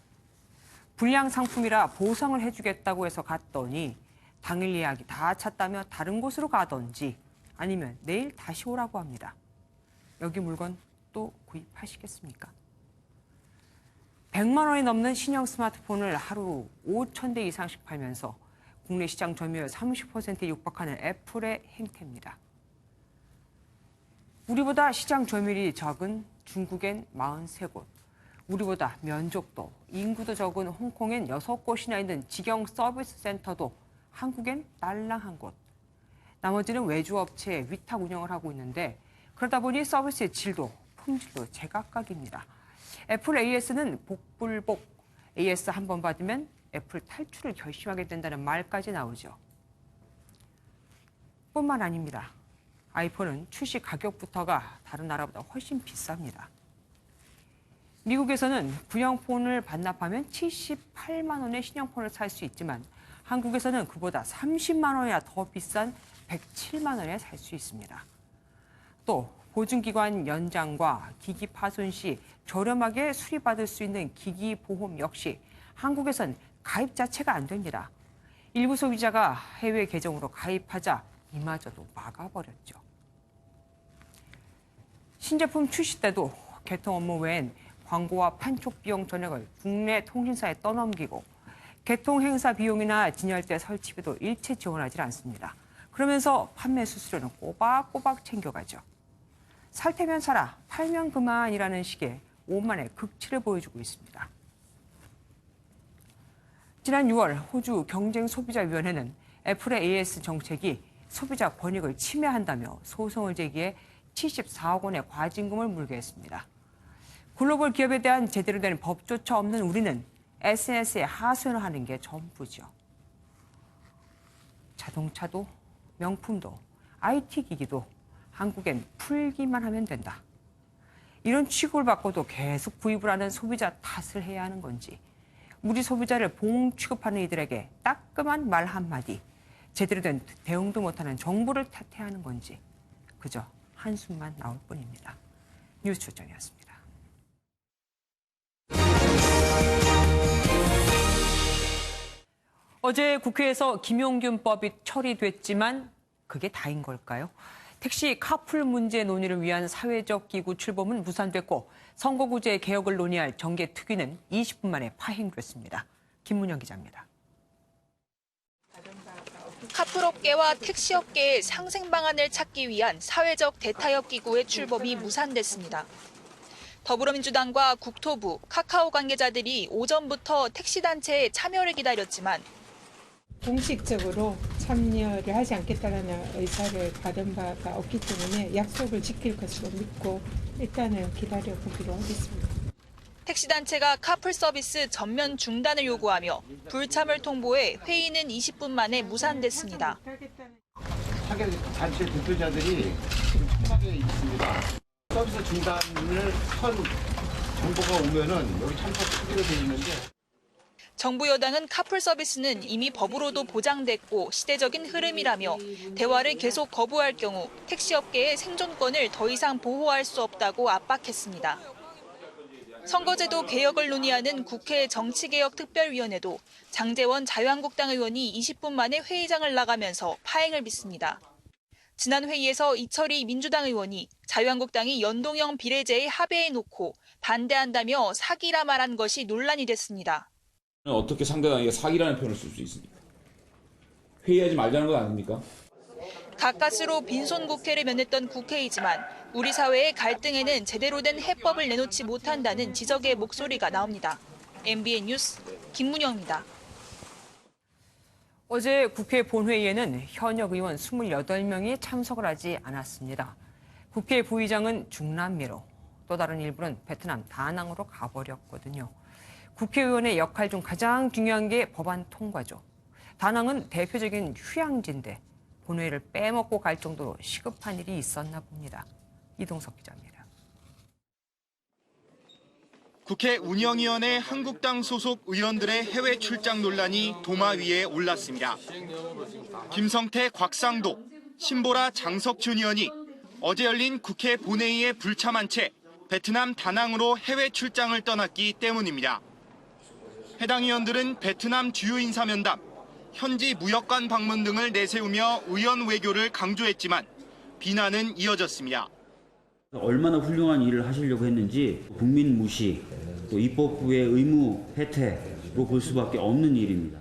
불량 상품이라 보상을 해주겠다고 해서 갔더니 당일 예약이 다 찼다며 다른 곳으로 가던지 아니면 내일 다시 오라고 합니다. 여기 물건 또 구입하시겠습니까? 100만 원이 넘는 신형 스마트폰을 하루 5,000대 이상씩 팔면서 국내 시장 점유율 30%에 육박하는 애플의 행태입니다. 우리보다 시장 점유율이 적은 중국엔 43곳, 우리보다 면적도, 인구도 적은 홍콩엔 6곳이나 있는 직영 서비스 센터도 한국엔 딸랑 한 곳. 나머지는 외주 업체에 위탁 운영을 하고 있는데 그러다 보니 서비스의 질도, 품질도 제각각입니다. 애플 AS는 복불복, AS 한 번 받으면 애플 탈출을 결심하게 된다는 말까지 나오죠. 뿐만 아닙니다. 아이폰은 출시 가격부터가 다른 나라보다 훨씬 비쌉니다. 미국에서는 구형폰을 반납하면 78만 원의 신형폰을 살 수 있지만 한국에서는 그보다 30만 원이나 더 비싼 107만 원에 살 수 있습니다. 또 보증기간 연장과 기기 파손 시 저렴하게 수리받을 수 있는 기기 보험 역시 한국에선 가입 자체가 안 됩니다. 일부 소비자가 해외 계정으로 가입하자 이마저도 막아버렸죠. 신제품 출시 때도 개통 업무 외엔 광고와 판촉 비용 전액을 국내 통신사에 떠넘기고 개통 행사 비용이나 진열대 설치비도 일체 지원하지 않습니다. 그러면서 판매 수수료는 꼬박꼬박 챙겨가죠. 살 테면 사라, 팔면 그만이라는 식의 오만의 극치를 보여주고 있습니다. 지난 6월 호주 경쟁소비자위원회는 애플의 AS 정책이 소비자 권익을 침해한다며 소송을 제기해 74억 원의 과징금을 물게 했습니다. 글로벌 기업에 대한 제대로 된 법조차 없는 우리는 SNS에 하소연을 하는 게 전부죠. 자동차도 명품도 IT 기기도 한국엔 풀기만 하면 된다. 이런 취급을 받고도 계속 구입을 하는 소비자 탓을 해야 하는 건지 우리 소비자를 봉 취급하는 이들에게 따끔한 말 한마디 제대로 된 대응도 못하는 정부를 탓해야 하는 건지 그저 한숨만 나올 뿐입니다. 뉴스 출장이었습니다. 어제 국회에서 김용균법이 처리됐지만 그게 다인 걸까요? 택시 카풀 문제 논의를 위한 사회적 기구 출범은 무산됐고 선거구제 개혁을 논의할 정개특위는 20분 만에 파행됐습니다. 김문영 기자입니다. 카풀업계와 택시업계의 상생 방안을 찾기 위한 사회적 대타협 기구의 출범이 무산됐습니다. 더불어민주당과 국토부, 카카오 관계자들이 오전부터 택시단체의 참여를 기다렸지만 공식적으로 참여를 하지 않겠다라는 의사를 받은 바가 없기 때문에 약속을 지킬 것으로 믿고 일단은 기다려보기로 하겠습니다. 택시단체가 카풀 서비스 전면 중단을 요구하며 불참을 통보해 회의는 20분 만에 무산됐습니다. 타격 단체 대표자들이 지금 천막에 있습니다. 서비스 중단을 선 정보가 오면은 여기 참석하기로 돼 있는데. 정부 여당은 카풀 서비스는 이미 법으로도 보장됐고 시대적인 흐름이라며 대화를 계속 거부할 경우 택시업계의 생존권을 더 이상 보호할 수 없다고 압박했습니다. 선거제도 개혁을 논의하는 국회 정치개혁특별위원회도 장제원 자유한국당 의원이 20분 만에 회의장을 나가면서 파행을 빚습니다. 지난 회의에서 이철희 민주당 의원이 자유한국당이 연동형 비례제에 합의해 놓고 반대한다며 사기라 말한 것이 논란이 됐습니다. 어떻게 상대방에게 사기라는 표현을 쓸 수 있습니까? 회의하지 말자는 것 아닙니까? 가까스로 빈손 국회를 면했던 국회이지만 우리 사회의 갈등에는 제대로 된 해법을 내놓지 못한다는 지적의 목소리가 나옵니다. MBN 뉴스 김문영입니다. 어제 국회 본회의에는 현역 의원 28명이 참석을 하지 않았습니다. 국회 부의장은 중남미로, 또 다른 일부는 베트남 다낭으로 가버렸거든요. 국회의원의 역할 중 가장 중요한 게 법안 통과죠. 다낭은 대표적인 휴양지인데 본회의를 빼먹고 갈 정도로 시급한 일이 있었나 봅니다. 이동석 기자입니다. 국회 운영위원회 한국당 소속 의원들의 해외 출장 논란이 도마 위에 올랐습니다. 김성태, 곽상도, 신보라, 장석준 의원이 어제 열린 국회 본회의에 불참한 채 베트남 다낭으로 해외 출장을 떠났기 때문입니다. 해당 의원들은 베트남 주요 인사면담, 현지 무역관 방문 등을 내세우며 의원 외교를 강조했지만 비난은 이어졌습니다. 얼마나 훌륭한 일을 하시려고 했는지 국민 무시, 또 입법부의 의무 해태로 볼 수밖에 없는 일입니다.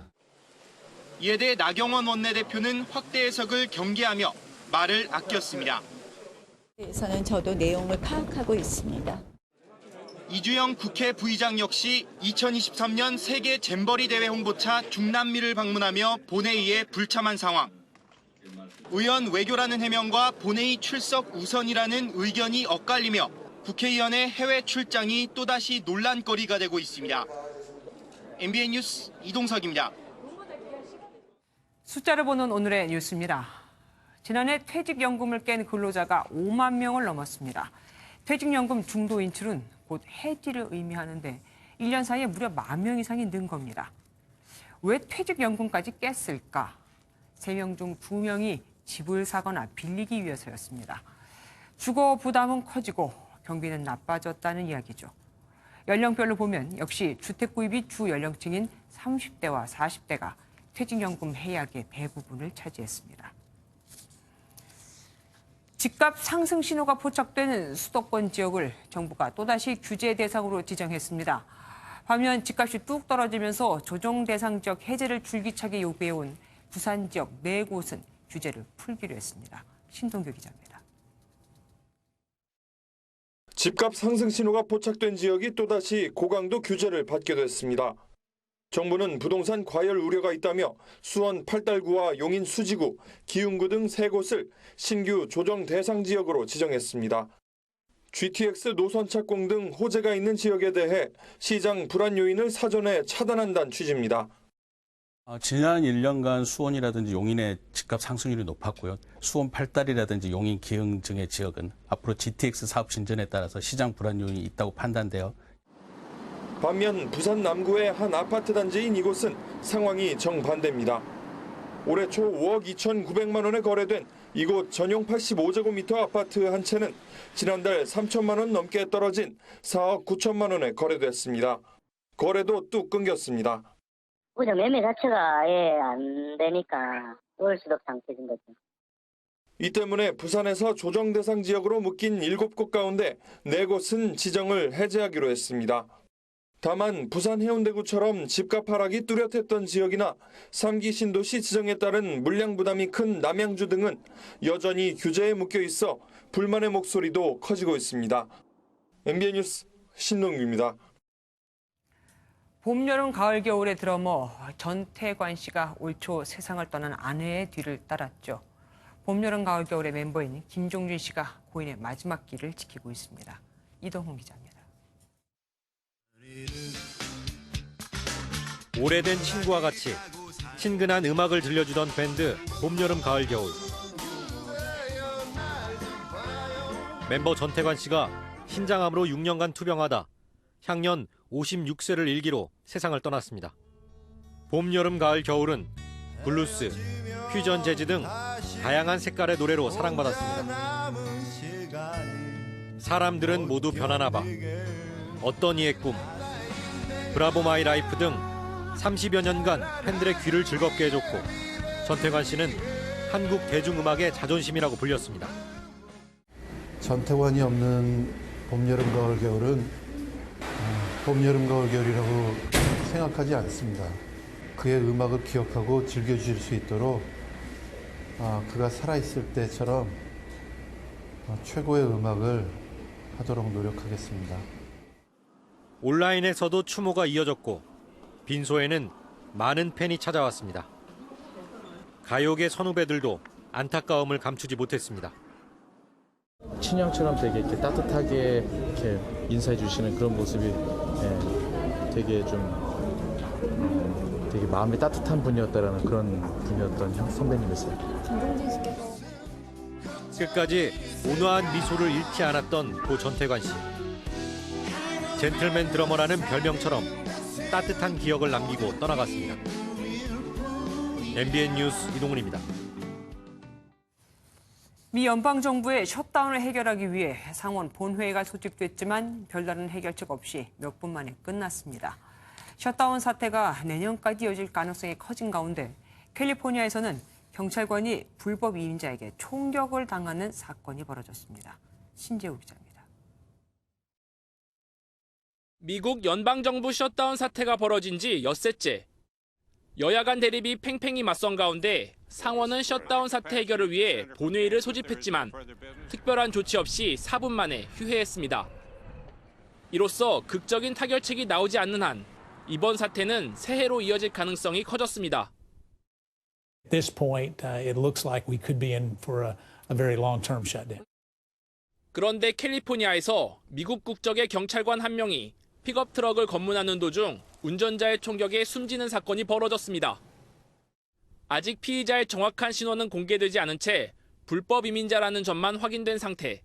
이에 대해 나경원 원내대표는 확대 해석을 경계하며 말을 아꼈습니다. 그래서는 저도 내용을 파악하고 있습니다. 이주영 국회 부의장 역시 2023년 세계 잼버리 대회 홍보차 중남미를 방문하며 본회의에 불참한 상황. 의원 외교라는 해명과 본회의 출석 우선이라는 의견이 엇갈리며 국회의원의 해외 출장이 또다시 논란거리가 되고 있습니다. MBN 뉴스 이동석입니다. 숫자를 보는 오늘의 뉴스입니다. 지난해 퇴직연금을 깬 근로자가 5만 명을 넘었습니다. 퇴직연금 중도 인출은 곧 해지를 의미하는데 1년 사이에 무려 1만 명 이상이 는 겁니다. 왜 퇴직연금까지 깼을까? 3명 중 2명이 집을 사거나 빌리기 위해서였습니다. 주거 부담은 커지고 경비는 나빠졌다는 이야기죠. 연령별로 보면 역시 주택 구입이 주 연령층인 30대와 40대가 퇴직연금 해약의 대부분을 차지했습니다. 집값 상승 신호가 포착되는 수도권 지역을 정부가 또다시 규제 대상으로 지정했습니다. 반면 집값이 뚝 떨어지면서 조정 대상 지역 해제를 줄기차게 요구해온 부산 지역 4곳은 규제를 풀기로 했습니다. 신동규 기자입니다. 집값 상승 신호가 포착된 지역이 또다시 고강도 규제를 받게 됐습니다. 정부는 부동산 과열 우려가 있다며 수원 8달구와 용인 수지구, 기흥구 등 3곳을 신규 조정 대상 지역으로 지정했습니다. GTX 노선 착공 등 호재가 있는 지역에 대해 시장 불안 요인을 사전에 차단한다는 취지입니다. 지난 1년간 수원이라든지 용인의 집값 상승률이 높았고요. 수원 8달이라든지 용인 기흥 등의 지역은 앞으로 GTX 사업 진전에 따라서 시장 불안 요인이 있다고 판단되어 반면 부산 남구의 한 아파트 단지인 이곳은 상황이 정반대입니다. 올해 초 5억 2,900만 원에 거래된 이곳 전용 85제곱미터 아파트 한 채는 지난달 3천만 원 넘게 떨어진 4억 9천만 원에 거래됐습니다. 거래도 뚝 끊겼습니다. 그냥 매매 자체가 아예 안 되니까 올 수도 없이 상태인 거죠. 이 때문에 부산에서 조정 대상 지역으로 묶인 7곳 가운데 4곳은 지정을 해제하기로 했습니다. 다만 부산 해운대구처럼 집값 하락이 뚜렷했던 지역이나 3기 신도시 지정에 따른 물량 부담이 큰 남양주 등은 여전히 규제에 묶여 있어 불만의 목소리도 커지고 있습니다. MBN 뉴스 신동규입니다. 봄, 여름, 가을, 겨울에 들어머 전태관 씨가 올 초 세상을 떠난 아내의 뒤를 따랐죠. 봄, 여름, 가을, 겨울의 멤버인 김종준 씨가 고인의 마지막 길을 지키고 있습니다. 이동훈 기자입니다. 오래된 친구와 같이 친근한 음악을 들려주던 밴드 봄, 여름, 가을, 겨울. 멤버 전태관 씨가 신장암으로 6년간 투병하다 향년 56세를 일기로 세상을 떠났습니다. 봄, 여름, 가을, 겨울은 블루스, 퓨전 재즈 등 다양한 색깔의 노래로 사랑받았습니다. 사람들은 모두 변하나 봐, 어떤 이의 꿈, 브라보 마이 라이프 등 30여 년간 팬들의 귀를 즐겁게 해줬고 전태관 씨는 한국 대중음악의 자존심이라고 불렸습니다. 전태관이 없는 봄, 여름, 가을, 겨울은 봄, 여름, 가을, 겨울이라고 생각하지 않습니다. 그의 음악을 기억하고 즐겨주실 수 있도록 그가 살아있을 때처럼 최고의 음악을 하도록 노력하겠습니다. 온라인에서도 추모가 이어졌고 빈소에는 많은 팬이 찾아왔습니다. 가요계 선후배들도 안타까움을 감추지 못했습니다. 친형처럼 되게 이렇게 따뜻하게 이렇게 인사해 주시는 그런 모습이 되게 좀 되게 마음이 따뜻한 분이었다라는 그런 분이었던 선배님이었어요. 김종준 씨께서 끝까지 온화한 미소를 잃지 않았던 고 전태관 씨. 젠틀맨 드러머라는 별명처럼 따뜻한 기억을 남기고 떠나갔습니다. MBN 뉴스 이동훈입니다. 미 연방정부의 셧다운을 해결하기 위해 상원 본회의가 소집됐지만 별다른 해결책 없이 몇 분 만에 끝났습니다. 셧다운 사태가 내년까지 이어질 가능성이 커진 가운데 캘리포니아에서는 경찰관이 불법 이민자에게 총격을 당하는 사건이 벌어졌습니다. 신재우 기자입니다. 미국 연방정부 셧다운 사태가 벌어진 지 엿새째. 여야 간 대립이 팽팽히 맞선 가운데 상원은 셧다운 사태 해결을 위해 본회의를 소집했지만 특별한 조치 없이 4분 만에 휴회했습니다. 이로써 극적인 타결책이 나오지 않는 한 이번 사태는 새해로 이어질 가능성이 커졌습니다. At this point, it looks like we could be in for a very long-term shutdown. 그런데 캘리포니아에서 미국 국적의 경찰관 한 명이 픽업 트럭을 검문하는 도중 운전자의 총격에 숨지는 사건이 벌어졌습니다. 아직 피의자의 정확한 신원은 공개되지 않은 채 불법 이민자라는 점만 확인된 상태.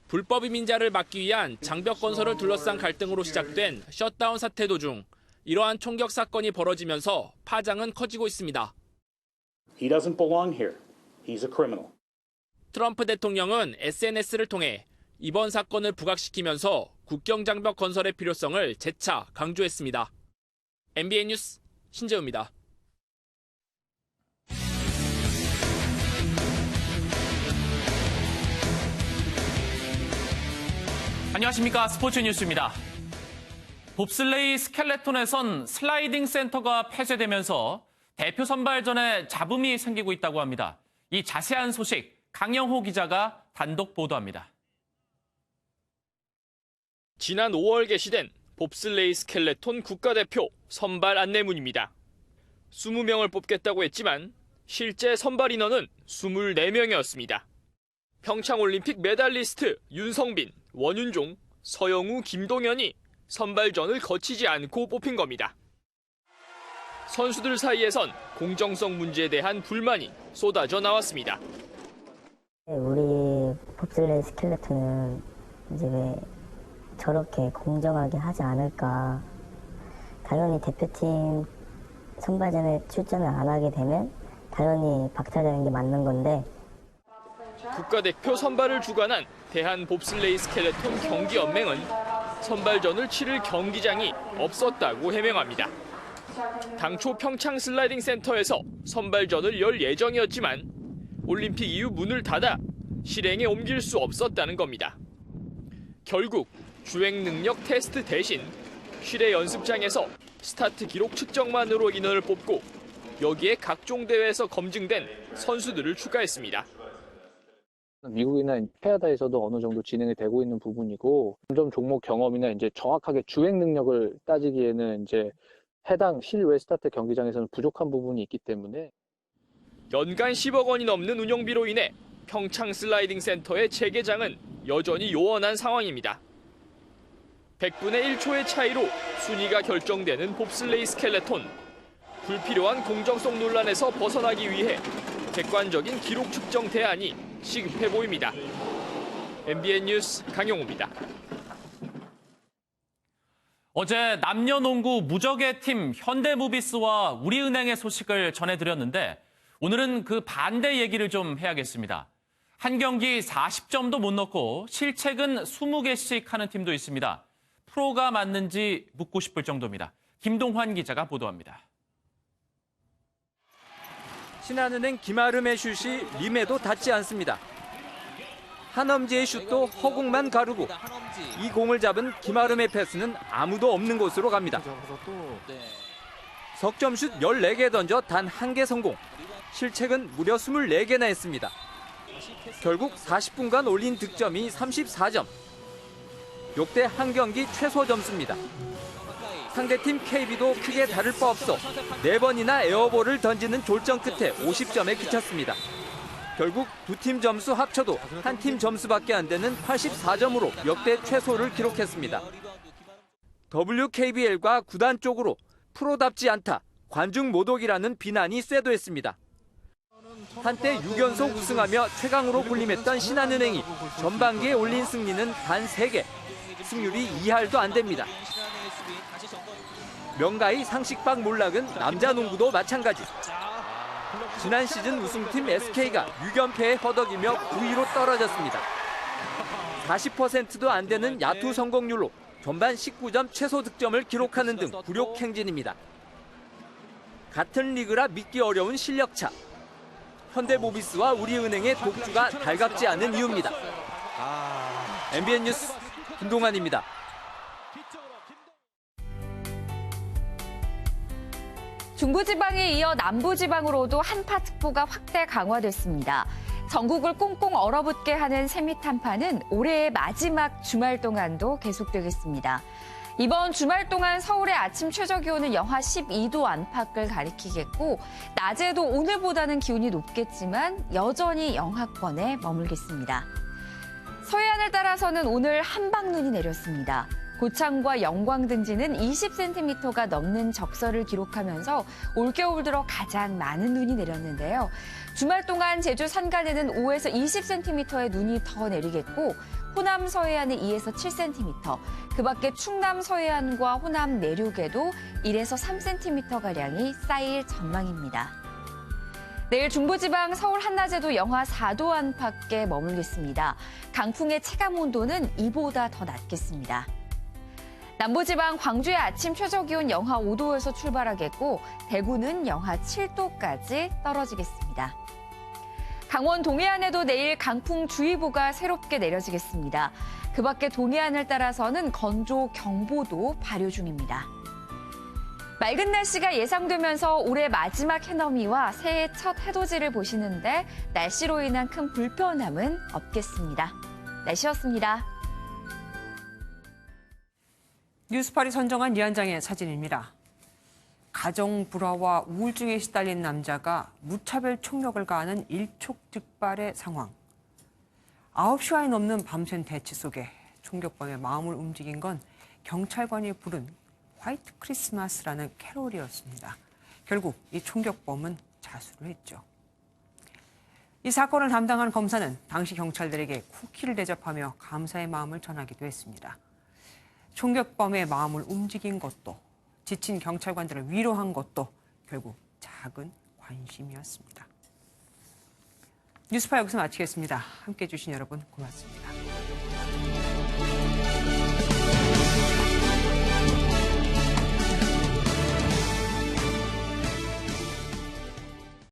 불법 이민자를 막기 위한 장벽 건설을 둘러싼 갈등으로 시작된 셧다운 사태 도중 이러한 총격 사건이 벌어지면서 파장은 커지고 있습니다. He doesn't belong here. He's a criminal. 트럼프 대통령은 SNS를 통해 이번 사건을 부각시키면서 국경 장벽 건설의 필요성을 재차 강조했습니다. MBN 뉴스 신재우입니다. 안녕하십니까. 스포츠 뉴스입니다. 봅슬레이 스켈레톤에선 슬라이딩 센터가 폐쇄되면서 대표 선발전에 잡음이 생기고 있다고 합니다. 이 자세한 소식 강영호 기자가 단독 보도합니다. 지난 5월 개시된 봅슬레이 스켈레톤 국가대표 선발 안내문입니다. 20명을 뽑겠다고 했지만 실제 선발 인원은 24명이었습니다. 평창올림픽 메달리스트 윤성빈, 원윤종, 서영우, 김동현이 선발전을 거치지 않고 뽑힌 겁니다. 선수들 사이에선 공정성 문제에 대한 불만이 쏟아져 나왔습니다. 우리 봅슬레이 스켈레톤은 이제 왜 저렇게 공정하게 하지 않을까. 당연히 대표팀 선발전에 출전을 안 하게 되면 당연히 박탈되는 게 맞는 건데. 국가대표 선발을 주관한 대한봅슬레이 스켈레톤 경기연맹은 선발전을 치를 경기장이 없었다고 해명합니다. 당초 평창 슬라이딩 센터에서 선발전을 열 예정이었지만 올림픽 이후 문을 닫아 실행에 옮길 수 없었다는 겁니다. 결국 주행 능력 테스트 대신 실내 연습장에서 스타트 기록 측정만으로 인원을 뽑고 여기에 각종 대회에서 검증된 선수들을 추가했습니다. 미국이나 캐나다에서도 어느 정도 진행이 되고 있는 부분이고, 점점 종목 경험이나 이제 정확하게 주행 능력을 따지기에는 이제 해당 실외 스타트 경기장에서는 부족한 부분이 있기 때문에 연간 10억 원이 넘는 운영비로 인해 평창 슬라이딩 센터의 재개장은 여전히 요원한 상황입니다. 100분의 1초의 차이로 순위가 결정되는 봅슬레이 스켈레톤. 불필요한 공정성 논란에서 벗어나기 위해 객관적인 기록 측정 대안이 시급해 보입니다. MBN 뉴스 강용호입니다. 어제 남녀농구 무적의 팀 현대모비스와 우리은행의 소식을 전해드렸는데 오늘은 그 반대 얘기를 좀 해야겠습니다. 한 경기 40점도 못 넣고 실책은 20개씩 하는 팀도 있습니다. 프로가 맞는지 묻고 싶을 정도입니다. 김동환 기자가 보도합니다. 신한은행 김아름의 슛이 림에도 닿지 않습니다. 한엄지의 슛도 허공만 가르고 이 공을 잡은 김아름의 패스는 아무도 없는 곳으로 갑니다. 석점슛 14개 던져 단 1개 성공. 실책은 무려 24개나 했습니다. 결국 40분간 올린 득점이 34점. 역대 한 경기 최소 점수입니다. 상대팀 KB도 크게 다를 바 없어 4번이나 에어볼을 던지는 졸전 끝에 50점에 그쳤습니다. 결국 두 팀 점수 합쳐도 한 팀 점수밖에 안 되는 84점으로 역대 최소를 기록했습니다. WKBL과 구단 쪽으로 프로답지 않다, 관중 모독이라는 비난이 쇄도했습니다. 한때 6연속 우승하며 최강으로 군림했던 신한은행이 전반기에 올린 승리는 단 3개, 승률이 2할도 안 됩니다. 명가의 상식박 몰락은 남자 농구도 마찬가지. 지난 시즌 우승팀 SK가 6연패에 허덕이며 9위로 떨어졌습니다. 40%도 안 되는 야투 성공률로 전반 19점 최소 득점을 기록하는 등 굴욕 행진입니다. 같은 리그라 믿기 어려운 실력차. 현대모비스와 우리은행의 독주가 달갑지 않은 이유입니다. MBN 뉴스 김동환입니다. 중부지방에 이어 남부지방으로도 한파특보가 확대 강화됐습니다. 전국을 꽁꽁 얼어붙게 하는 세미탄파는 올해의 마지막 주말 동안도 계속되겠습니다. 이번 주말 동안 서울의 아침 최저기온은 영하 12도 안팎을 가리키겠고 낮에도 오늘보다는 기온이 높겠지만 여전히 영하권에 머물겠습니다. 서해안을 따라서는 오늘 한방눈이 내렸습니다. 고창과 영광 등지는 20cm가 넘는 적설을 기록하면서 올겨울 들어 가장 많은 눈이 내렸는데요. 주말 동안 제주 산간에는 5에서 20cm의 눈이 더 내리겠고 호남 서해안에 2에서 7cm, 그 밖에 충남 서해안과 호남 내륙에도 1에서 3cm가량이 쌓일 전망입니다. 내일 중부지방 서울 한낮에도 영하 4도 안팎에 머물겠습니다. 강풍의 체감온도는 이보다 더 낮겠습니다. 남부지방 광주의 아침 최저기온 영하 5도에서 출발하겠고 대구는 영하 7도까지 떨어지겠습니다. 강원 동해안에도 내일 강풍주의보가 새롭게 내려지겠습니다. 그 밖에 동해안을 따라서는 건조경보도 발효 중입니다. 맑은 날씨가 예상되면서 올해 마지막 해넘이와 새해 첫 해돋이를 보시는데 날씨로 인한 큰 불편함은 없겠습니다. 날씨였습니다. 뉴스팔이 선정한 이 한 장의 사진입니다. 가정 불화와 우울증에 시달린 남자가 무차별 총력을 가하는 일촉즉발의 상황. 9시간이 넘는 밤샘 대치 속에 총격범의 마음을 움직인 건 경찰관이 부른 화이트 크리스마스라는 캐롤이었습니다. 결국 이 총격범은 자수를 했죠. 이 사건을 담당한 검사는 당시 경찰들에게 쿠키를 대접하며 감사의 마음을 전하기도 했습니다. 총격범의 마음을 움직인 것도 지친 경찰관들을 위로한 것도 결국 작은 관심이었습니다. 뉴스파 여기서 마치겠습니다. 함께해 주신 여러분 고맙습니다.